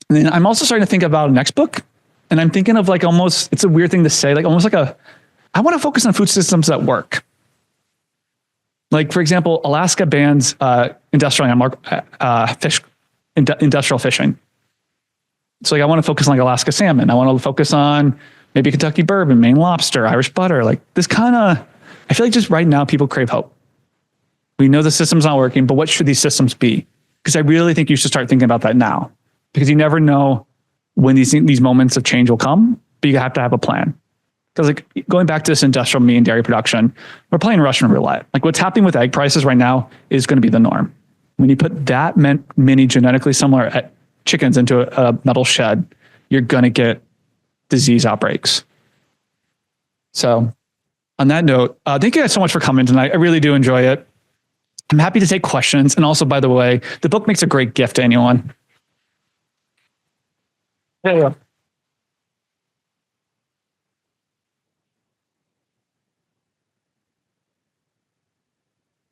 And then I'm also starting to think about a next book. And I'm thinking of almost, it's a weird thing to say, I want to focus on food systems that work. For example, Alaska bans industrial fishing. So I want to focus on Alaska salmon. I want to focus on maybe Kentucky bourbon, Maine lobster, Irish butter. This kind of, I feel just right now people crave hope. We know the system's not working, but what should these systems be? Because I really think you should start thinking about that now, because you never know when these moments of change will come, but you have to have a plan. Because going back to this industrial meat and dairy production, we're playing Russian roulette. What's happening with egg prices right now is going to be the norm. When you put that many genetically similar chickens into a metal shed, you're going to get disease outbreaks. So on that note, thank you guys so much for coming tonight. I really do enjoy it. I'm happy to take questions. And also, by the way, the book makes a great gift to anyone. Yeah.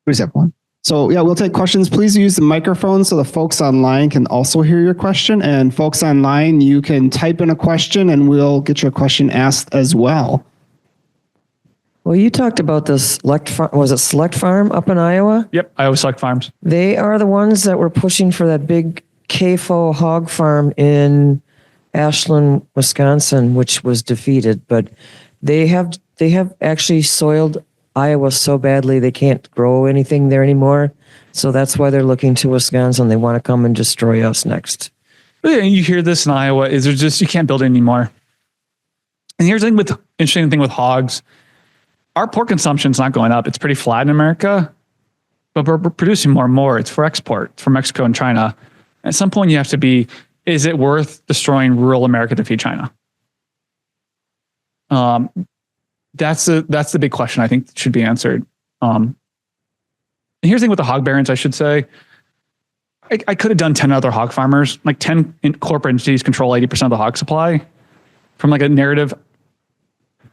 Who's that one? So yeah, we'll take questions. Please use the microphone so the folks online can also hear your question. And folks online, you can type in a question and we'll get your question asked as well. Well, you talked about the Select Farm. Was it Select Farm up in Iowa? Yep, Iowa Select Farms. They are the ones that were pushing for that big CAFO hog farm in Ashland, Wisconsin, which was defeated. But they have actually soiled Iowa so badly they can't grow anything there anymore. So that's why they're looking to Wisconsin. They want to come and destroy us next. Yeah, you hear this in Iowa, is there's just, you can't build anymore. And here's the thing interesting thing with hogs. Our pork consumption is not going up. It's pretty flat in America. but we're producing more and more. It's for export from Mexico and China. At some point, you have to be, is it worth destroying rural America to feed China? That's the big question I think should be answered. And here's the thing with the hog barons, I should say. I could have done 10 other hog farmers, like 10 corporate entities control 80% of the hog supply. From like a narrative,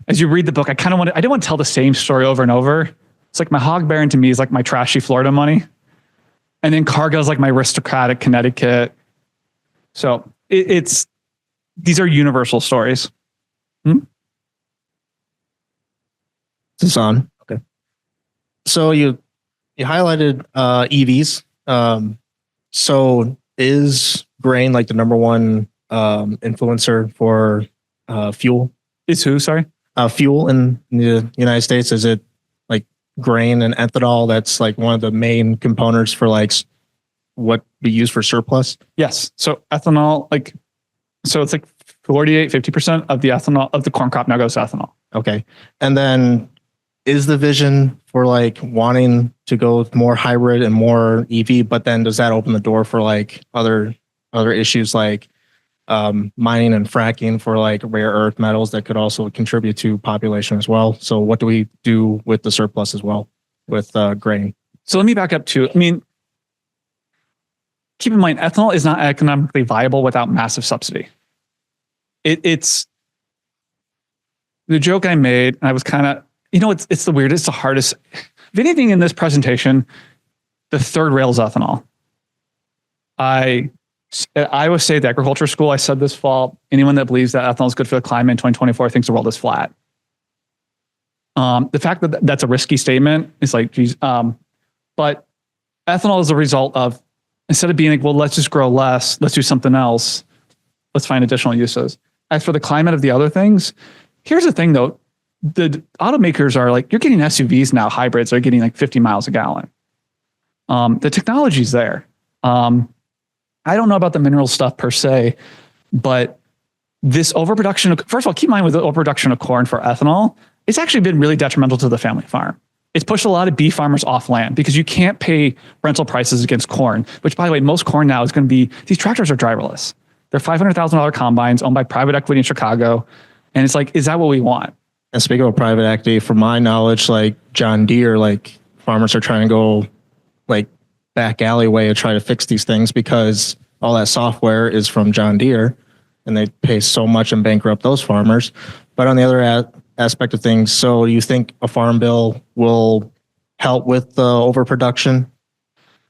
as you read the book, I didn't want to tell the same story over and over. It's like my hog baron to me is like my trashy Florida money. And then Cargill is like my aristocratic Connecticut. So these are universal stories. This is on. Okay. So you highlighted EVs. So is grain like the number one influencer for fuel? Is who, sorry? Fuel in the United States? Is it like grain and ethanol that's like one of the main components for like what we use for surplus? Yes. So ethanol, so it's like 50% of the ethanol of the corn crop now goes to ethanol. Okay. And then is the vision for like wanting to go with more hybrid and more EV, but then does that open the door for like other issues like mining and fracking for like rare earth metals that could also contribute to population as well? So what do we do with the surplus as well with grain? So let me back up to, keep in mind, ethanol is not economically viable without massive subsidy. It's the joke I made, and I was kind of, it's the weirdest, the hardest. If anything in this presentation, the third rail is ethanol. At Iowa State Agriculture School, I said this fall, anyone that believes that ethanol is good for the climate in 2024 thinks the world is flat. The fact that that's a risky statement is like, geez, but ethanol is a result of, instead of being like, well, let's just grow less, let's do something else, let's find additional uses. As for the climate of the other things, here's the thing though, the automakers are like, you're getting SUVs now, hybrids are getting like 50 miles a gallon. The technology's there. I don't know about the mineral stuff per se, but this overproduction, first of all, keep in mind with the overproduction of corn for ethanol, it's actually been really detrimental to the family farm. It's pushed a lot of beef farmers off land because you can't pay rental prices against corn, which by the way, most corn now is going to be, these tractors are driverless. They're $500,000 combines owned by private equity in Chicago. And it's like, is that what we want? And speaking of private equity, from my knowledge, like John Deere, like farmers are trying to go like back alleyway to try to fix these things because all that software is from John Deere and they pay so much and bankrupt those farmers. But on the other aspect of things, so you think a farm bill will help with the overproduction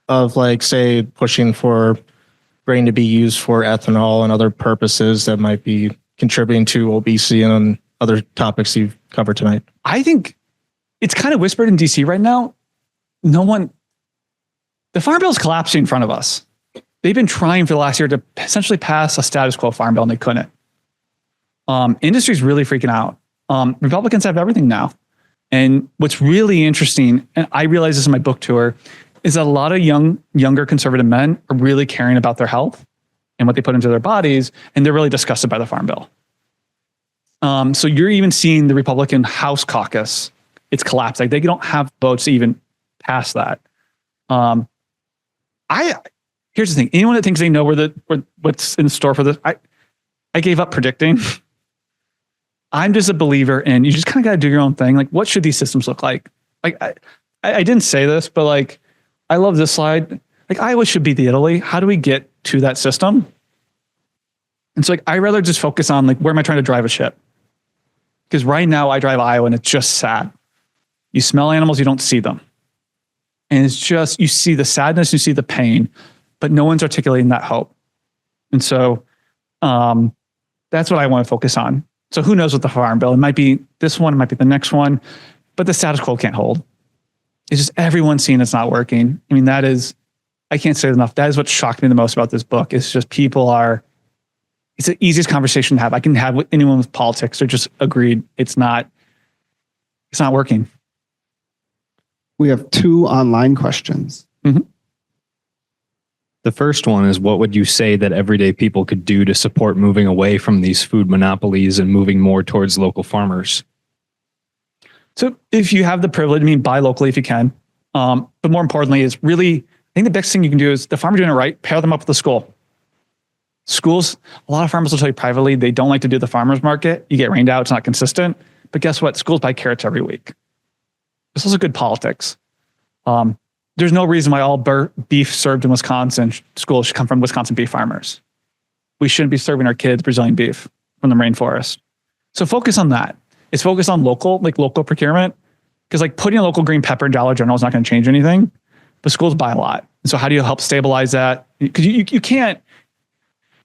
of like, say, pushing for grain to be used for ethanol and other purposes that might be contributing to obesity and other topics you've covered tonight? I think it's kind of whispered in DC right now. The farm bill is collapsing in front of us. They've been trying for the last year to essentially pass a status quo farm bill and they couldn't. Industry's really freaking out. Republicans have everything now. And what's really interesting, and I realized this in my book tour, is that a lot of younger conservative men are really caring about their health and what they put into their bodies, and they're really disgusted by the farm bill. So you're even seeing the Republican House caucus, it's collapsed. Like they don't have votes to even pass that. Here's the thing. Anyone that thinks they know what's in store for this, I gave up predicting. I'm just a believer in, you just kind of got to do your own thing. Like, what should these systems look like? Like, I didn't say this, but like, I love this slide. Like, Iowa should be the Italy. How do we get to that system? And so like, I'd rather just focus on like, where am I trying to drive a ship? Because right now I drive Iowa and it's just sad. You smell animals, you don't see them. And it's just, you see the sadness, you see the pain, but no one's articulating that hope. And so that's what I want to focus on. So who knows what the farm bill, it might be this one, it might be the next one, but the status quo can't hold. It's just everyone's seeing it's not working. I mean, I can't say it enough. That is what shocked me the most about this book. It's just it's the easiest conversation to have. I can have with anyone with politics. They're just agreed it's not working. We have 2 online questions. Mm-hmm. The first one is, what would you say that everyday people could do to support moving away from these food monopolies and moving more towards local farmers? So if you have the privilege, buy locally if you can. But more importantly is really, I think the best thing you can do is the farmer doing it right, pair them up with the school. Schools, a lot of farmers will tell you privately, they don't like to do the farmer's market. You get rained out, it's not consistent. But guess what? Schools buy carrots every week. This is a good politics. There's no reason why all beef served in Wisconsin schools should come from Wisconsin beef farmers. We shouldn't be serving our kids Brazilian beef from the rainforest. So focus on that. It's focused on local procurement. Because like putting a local green pepper in Dollar General is not going to change anything. But schools buy a lot. And so how do you help stabilize that? Because you can't,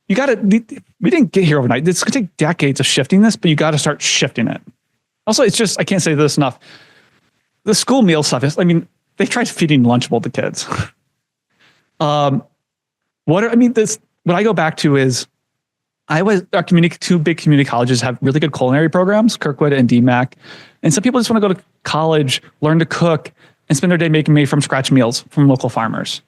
we didn't get here overnight. It's going to take decades of shifting this, but you got to start shifting it. Also, it's just, I can't say this enough. The school meal stuff is, they tried feeding Lunchable to kids. What I go back to is, our two big community colleges have really good culinary programs, Kirkwood and DMAC. And some people just want to go to college, learn to cook, and spend their day making made from scratch meals from local farmers.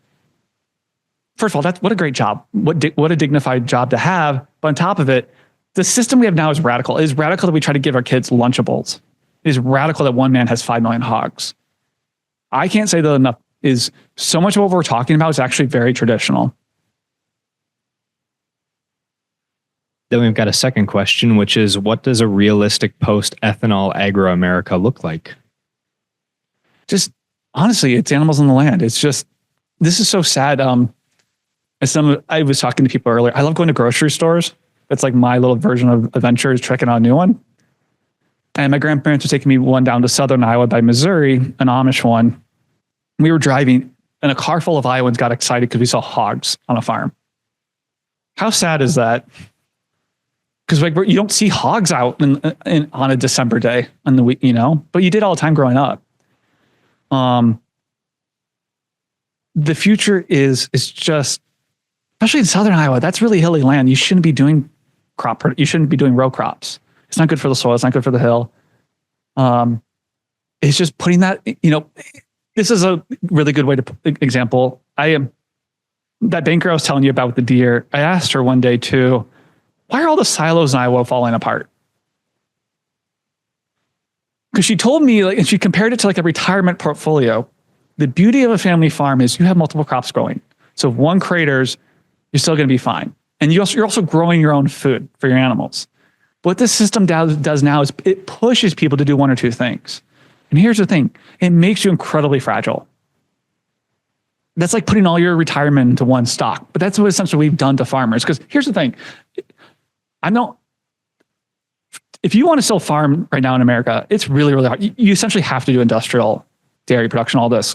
First of all, what a great job. What a dignified job to have. But on top of it, the system we have now is radical. It is radical that we try to give our kids Lunchables. It is radical that one man has 5 million hogs. I can't say that enough. Is so much of what we're talking about is actually very traditional. Then we've got a second question, which is, what does a realistic post-ethanol agro-America look like? Just honestly, it's animals on the land. It's just, this is so sad. I was talking to people earlier. I love going to grocery stores. That's like my little version of adventure, is checking out a new one. And my grandparents were taking me one down to southern Iowa by Missouri, an Amish one. We were driving and a car full of Iowans got excited because we saw hogs on a farm. How sad is that? Because you don't see hogs out on a December day on the week, but you did all the time growing up. The future is just, especially in southern Iowa, that's really hilly land. You shouldn't be doing you shouldn't be doing row crops. It's not good for the soil. It's not good for the hill. It's just putting that, this is a really good way to example. That banker I was telling you about with the deer, I asked her one day too, why are all the silos in Iowa falling apart? Because she told me, and she compared it to a retirement portfolio. The beauty of a family farm is you have multiple crops growing. So if one craters, you're still going to be fine. And you're also growing your own food for your animals. What this system does now is it pushes people to do one or two things. And here's the thing. It makes you incredibly fragile. That's like putting all your retirement into one stock. But that's what essentially we've done to farmers. Because here's the thing. If you want to still farm right now in America, it's really, really hard. You essentially have to do industrial dairy production, all this.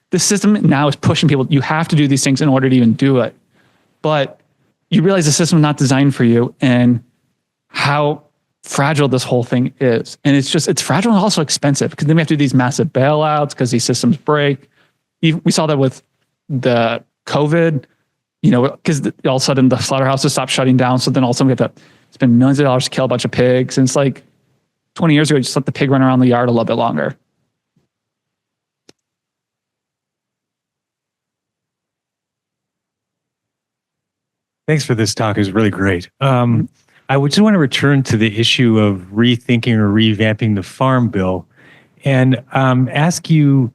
The system now is pushing people. You have to do these things in order to even do it. But you realize the system is not designed for you and how fragile this whole thing is. And it's fragile and also expensive because then we have to do these massive bailouts because these systems break. We saw that with the COVID, because all of a sudden the slaughterhouses stopped shutting down. So then all of a sudden we have to spend millions of dollars to kill a bunch of pigs. And it's like 20 years ago, you just let the pig run around the yard a little bit longer. Thanks for this talk. It was really great. I would just want to return to the issue of rethinking or revamping the Farm Bill and ask you,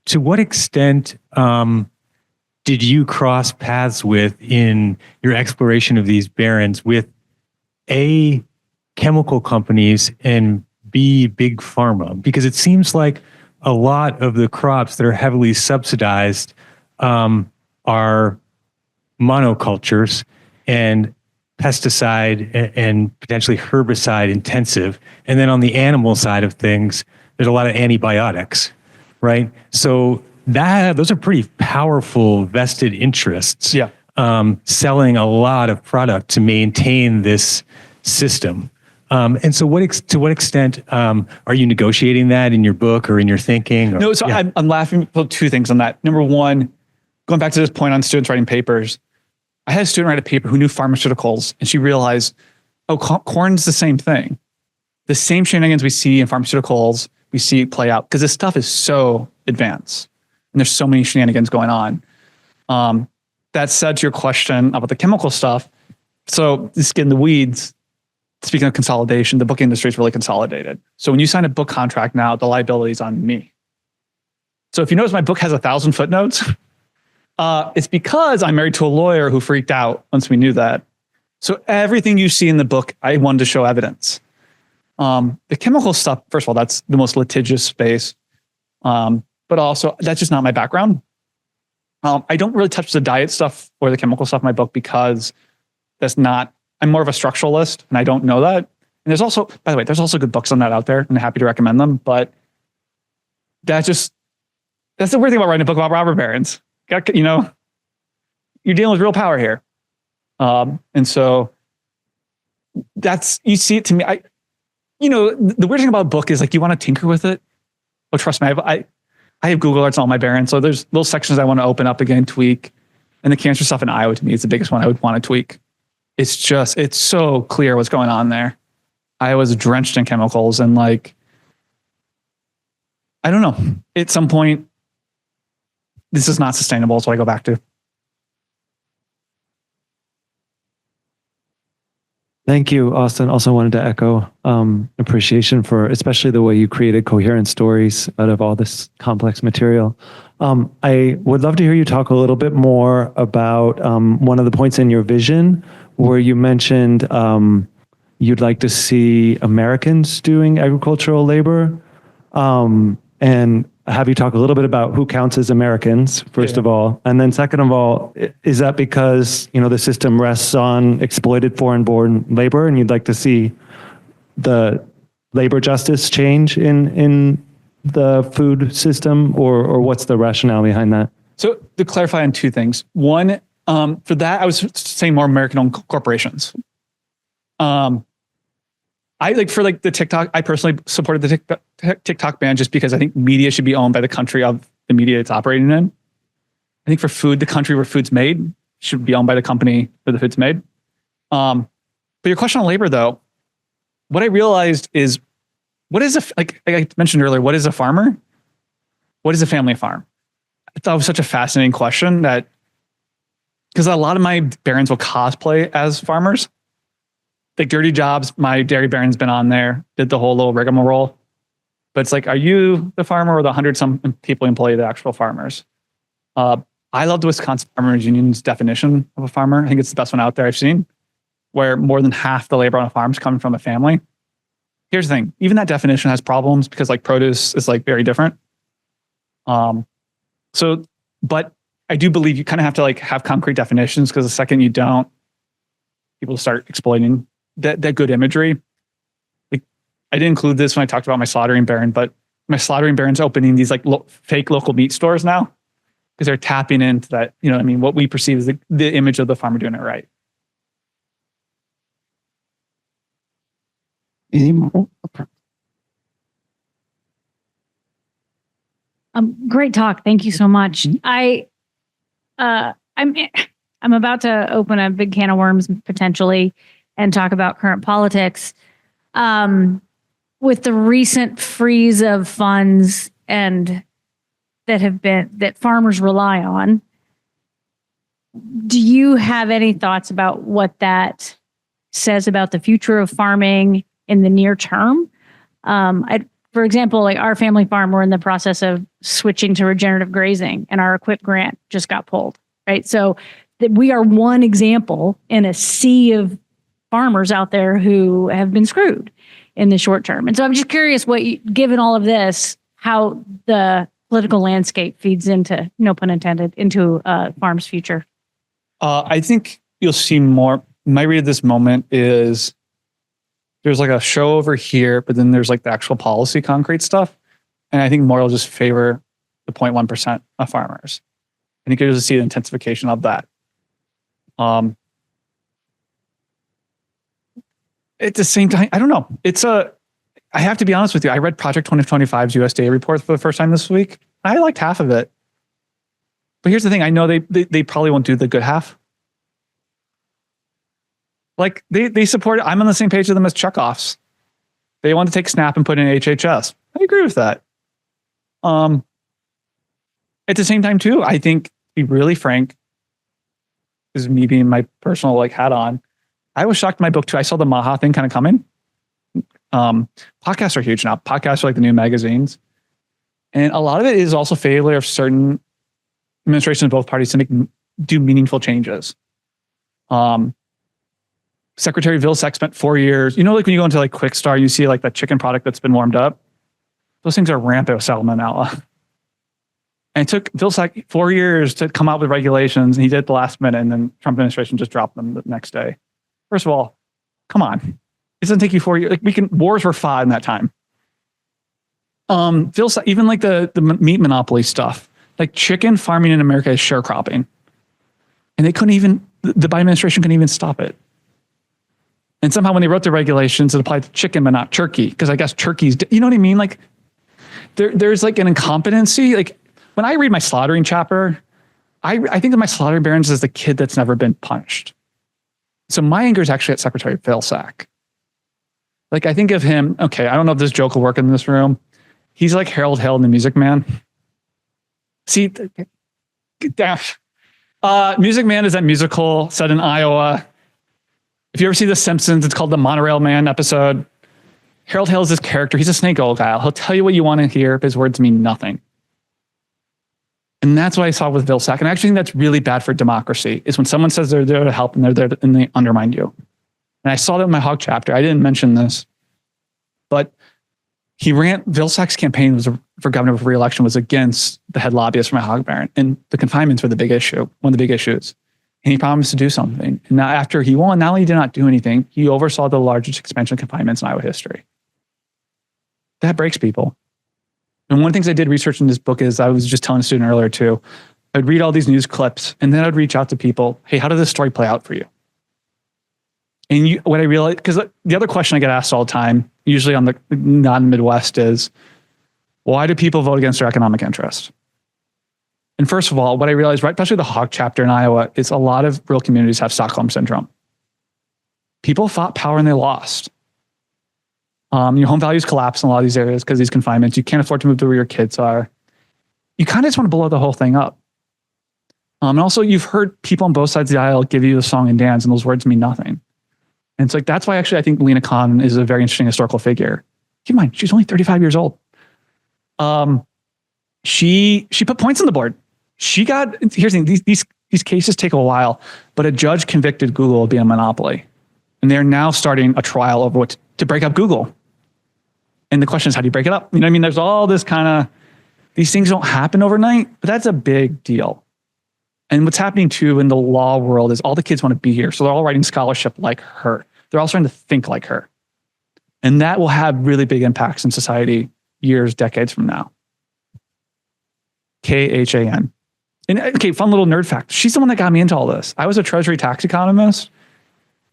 to what extent did you cross paths with in your exploration of these barrens with A, chemical companies, and B, big pharma? Because it seems like a lot of the crops that are heavily subsidized are monocultures and pesticide and potentially herbicide intensive. And then on the animal side of things, there's a lot of antibiotics, right? So those are pretty powerful vested interests. Yeah. Selling a lot of product to maintain this system. And so to what extent are you negotiating that in your book or in your thinking? No, so yeah. I'm laughing about two things on that. Number one, going back to this point on students writing papers, I had a student write a paper who knew pharmaceuticals, and she realized, corn's the same thing. The same shenanigans we see in pharmaceuticals, we see it play out because this stuff is so advanced and there's so many shenanigans going on. That said, to your question about the chemical stuff, so just getting the weeds, speaking of consolidation, the book industry is really consolidated. So when you sign a book contract now, the liability is on me. So if you notice my book has 1,000 footnotes, it's because I'm married to a lawyer who freaked out once we knew that. So everything you see in the book, I wanted to show evidence. The chemical stuff, first of all, that's the most litigious space. But also, that's just not my background. I don't really touch the diet stuff or the chemical stuff in my book because I'm more of a structuralist and I don't know that. And there's also, by the way, there's also good books on that out there and I'm happy to recommend them. But that's the weird thing about writing a book about robber barons. You know, you're dealing with real power here. And so you see it to me. The weird thing about a book is like, you want to tinker with it. Oh, trust me, I have Google Alerts on all my barons. So there's little sections I want to open up again, tweak. And the cancer stuff in Iowa to me is the biggest one I would want to tweak. It's so clear what's going on there. Iowa's drenched in chemicals and like, I don't know, at some point, this is not sustainable. So I go back to. Thank you, Austin. Also wanted to echo appreciation for especially the way you created coherent stories out of all this complex material. I would love to hear you talk a little bit more about one of the points in your vision where you mentioned you'd like to see Americans doing agricultural labor. And have you talk a little bit about who counts as Americans, first of all, and then second of all, is that because, the system rests on exploited foreign-born labor and you'd like to see the labor justice change in the food system or what's the rationale behind that? So to clarify on two things. One, for that, I was saying more American-owned corporations. The TikTok, I personally supported the TikTok ban just because I think media should be owned by the country of the media it's operating in. I think for food, the country where food's made should be owned by the company where the food's made. But your question on labor, though, what I realized is, like I mentioned earlier, what is a farmer? What is a family farm? I thought it was such a fascinating question because a lot of my barons will cosplay as farmers. Like Dirty Jobs, my dairy baron's been on there, did the whole little rigmarole. But it's like, are you the farmer or the 100-some people employ the actual farmers? I love the Wisconsin Farmers Union's definition of a farmer. I think it's the best one out there I've seen, where more than half the labor on a farm is coming from a family. Here's the thing, even that definition has problems because like produce is like very different. But I do believe you kind of have to like have concrete definitions because the second you don't, people start exploiting that good imagery. Like I didn't include this when I talked about my slaughtering baron, but my slaughtering baron's opening these like fake local meat stores now because they're tapping into that, what we perceive as the image of the farmer doing it right. Any more? Great talk. Thank you so much. I'm about to open a big can of worms potentially and talk about current politics. With the recent freeze of funds and that farmers rely on, do you have any thoughts about what that says about the future of farming in the near term? For example, like our family farm, we're in the process of switching to regenerative grazing and our EQUIP grant just got pulled, right? So we are one example in a sea of farmers out there who have been screwed in the short term. And so I'm just curious given all of this, how the political landscape feeds into, no pun intended, into farm's future. I think you'll see more. My read of this moment is there's like a show over here, but then there's like the actual policy concrete stuff. And I think more will just favor the 0.1% of farmers. I think you'll just see the intensification of that. At the same time, I don't know. I have to be honest with you. I read Project 2025's USDA report for the first time this week. I liked half of it. But here's the thing. I know they probably won't do the good half. Like they support it. I'm on the same page with them as checkoffs. They want to take SNAP and put in HHS. I agree with that. At the same time, too, I think, to be really frank, this is me being my personal hat on. I was shocked in my book too. I saw the Maha thing kind of coming. Podcasts are huge now. Podcasts are like the new magazines. And a lot of it is also failure of certain administrations of both parties to do meaningful changes. Secretary Vilsack spent 4 years. You know, like when you go into like Quick Start, you see like that chicken product that's been warmed up. Those things are rampant with salmonella. And it took Vilsack 4 years to come out with regulations, and he did it the last minute, and then Trump administration just dropped them the next day. First of all, come on. It doesn't take you 4 years. Like wars were fought in that time. Vilsack, even like the meat monopoly stuff, like chicken farming in America is sharecropping. And they couldn't even, the Biden administration couldn't even stop it. And somehow when they wrote the regulations, it applied to chicken, but not turkey. Because I guess turkey's, you know what I mean? Like there's like an incompetency. Like when I read my slaughtering chapter, I think of my slaughtering barons as the kid that's never been punished. So my anger is actually at Secretary Vilsack. Like I think of him, okay, I don't know if this joke will work in this room. He's like Harold Hill in The Music Man. See, Music Man is that musical set in Iowa. If you ever see The Simpsons, it's called the Monorail Man episode. Harold Hill is this character. He's a snake oil guy. He'll tell you what you want to hear, but his words mean nothing. And that's what I saw with Vilsack. And I actually think that's really bad for democracy, is when someone says they're there to help and they're there and they undermine you. And I saw that in my hog chapter. I didn't mention this, but Vilsack's campaign for governor for re-election was against the head lobbyist for my hog baron. And the confinements were the big issue, one of the big issues. And he promised to do something. And now after he won, not only did not do anything, he oversaw the largest expansion of confinements in Iowa history. That breaks people. And one of the things I did research in this book is, I was just telling a student earlier too, I'd read all these news clips and then I'd reach out to people. Hey, how did this story play out for you? And what I realized, because the other question I get asked all the time, usually on the non-Midwest, is why do people vote against their economic interest? And first of all, what I realized, right, especially the hog chapter in Iowa, is a lot of rural communities have Stockholm syndrome. People fought power and they lost. Your home values collapse in a lot of these areas because of these confinements. You can't afford to move to where your kids are. You kind of just want to blow the whole thing up. And also, you've heard people on both sides of the aisle give you a song and dance, and those words mean nothing. And it's like, that's why actually I think Lena Khan is a very interesting historical figure. Keep in mind, she's only 35 years old. She put points on the board. Here's the thing, these cases take a while, but a judge convicted Google of being a monopoly. And they're now starting a trial over to break up Google. And the question is, how do you break it up? You know what I mean? There's all this kind of, these things don't happen overnight, but that's a big deal. And what's happening too in the law world is all the kids want to be here. So they're all writing scholarship like her. They're all starting to think like her. And that will have really big impacts in society years, decades from now. Khan. And okay, fun little nerd fact. She's the one that got me into all this. I was a Treasury tax economist,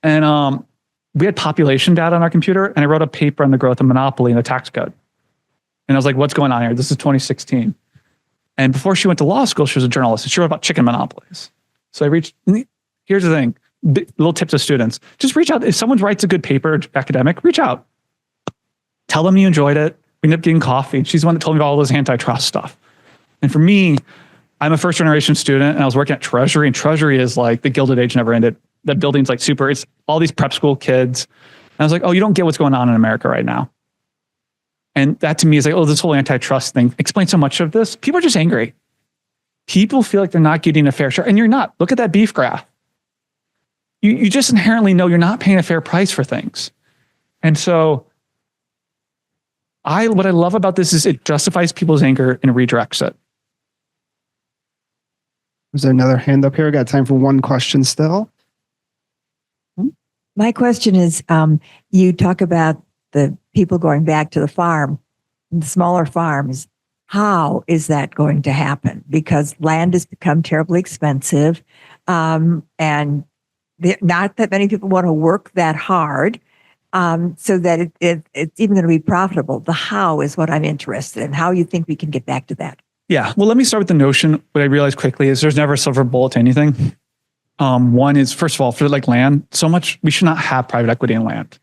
and we had population data on our computer, and I wrote a paper on the growth of monopoly in the tax code. And I was like, what's going on here? This is 2016. And before she went to law school, she was a journalist, and she wrote about chicken monopolies. So here's the thing, little tip to students. Just reach out. If someone writes a good paper, academic, reach out. Tell them you enjoyed it. We ended up getting coffee. She's the one that told me about all this antitrust stuff. And for me, I'm a first generation student, and I was working at Treasury, and Treasury is like the Gilded Age never ended. That building's like super, it's all these prep school kids. And I was like, oh, you don't get what's going on in America right now. And that to me is like, oh, this whole antitrust thing explains so much of this. People are just angry. People feel like they're not getting a fair share, and you're not. Look at that beef graph. You just inherently know you're not paying a fair price for things. And so what I love about this is it justifies people's anger and redirects it. Is there another hand up here? Got time for one question still. My question is, you talk about the people going back to the farm, the smaller farms. How is that going to happen? Because land has become terribly expensive, and not that many people want to work that hard, so that it's even going to be profitable. The how is what I'm interested in. How you think we can get back to that? Yeah. Well, let me start with the notion. What I realized quickly is there's never a silver bullet to anything. One is, first of all, for like land, so much, we should not have private equity in land.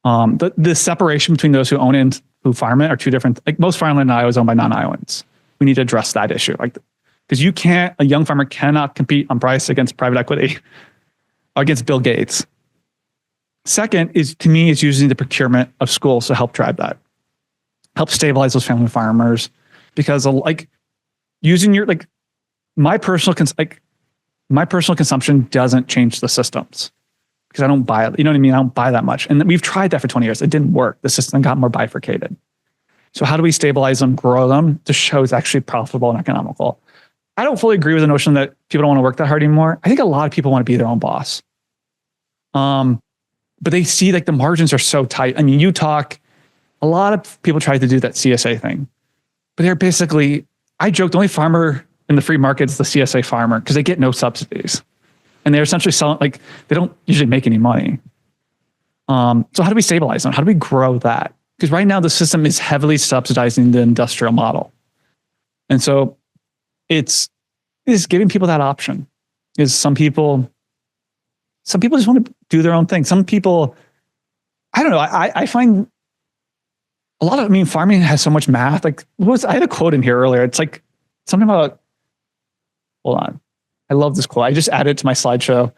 The separation between those who own it and who farm it are two different, like most farmland in Iowa is owned by non-Iowans. We need to address that issue. Like, because a young farmer cannot compete on price against private equity or against Bill Gates. Second is, to me, is using the procurement of schools to help drive that, help stabilize those family farmers, because like using your, like my personal consumption doesn't change the systems because I don't buy it. You know what I mean? I don't buy that much. And we've tried that for 20 years. It didn't work. The system got more bifurcated. So how do we stabilize them, grow them to show it's actually profitable and economical? I don't fully agree with the notion that people don't want to work that hard anymore. I think a lot of people want to be their own boss. But they see like the margins are so tight. I mean, a lot of people try to do that CSA thing, but they're basically, I joke, the only farmer in the free market is the CSA farmer because they get no subsidies. And they're essentially selling, like they don't usually make any money. So how do we stabilize them? How do we grow that? Because right now the system is heavily subsidizing the industrial model. And so it's giving people that option. Is some people just want to do their own thing. Some people, I don't know. I find a lot of, I mean, farming has so much math. Like I had a quote in here earlier. It's like something about, hold on. I love this quote. I just added it to my slideshow.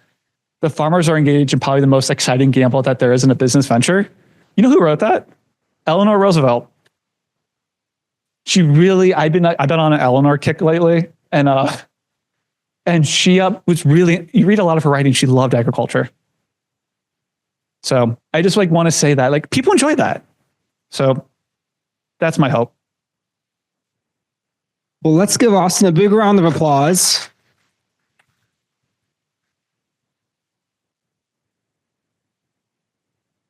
The farmers are engaged in probably the most exciting gamble that there is in a business venture. You know who wrote that? Eleanor Roosevelt. She really, I've been on an Eleanor kick lately. And she was really, you read a lot of her writing, she loved agriculture. So I just like want to say that, like people enjoy that. So that's my hope. Well, let's give Austin a big round of applause.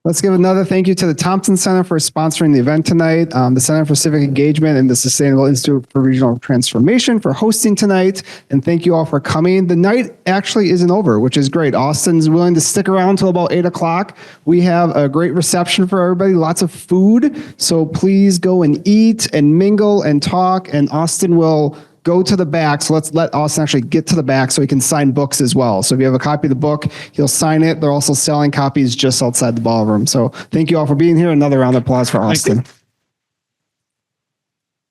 Let's give another thank you to the Thompson Center for sponsoring the event tonight, the Center for Civic Engagement and the Sustainable Institute for Regional Transformation for hosting tonight. And thank you all for coming. The night actually isn't over, which is great. Austin's willing to stick around till about 8 o'clock. We have a great reception for everybody, lots of food. So please go and eat and mingle and talk. And Austin will go to the back. So let's let Austin actually get to the back so he can sign books as well. So if you have a copy of the book, he'll sign it. They're also selling copies just outside the ballroom. So thank you all for being here. Another round of applause for Austin.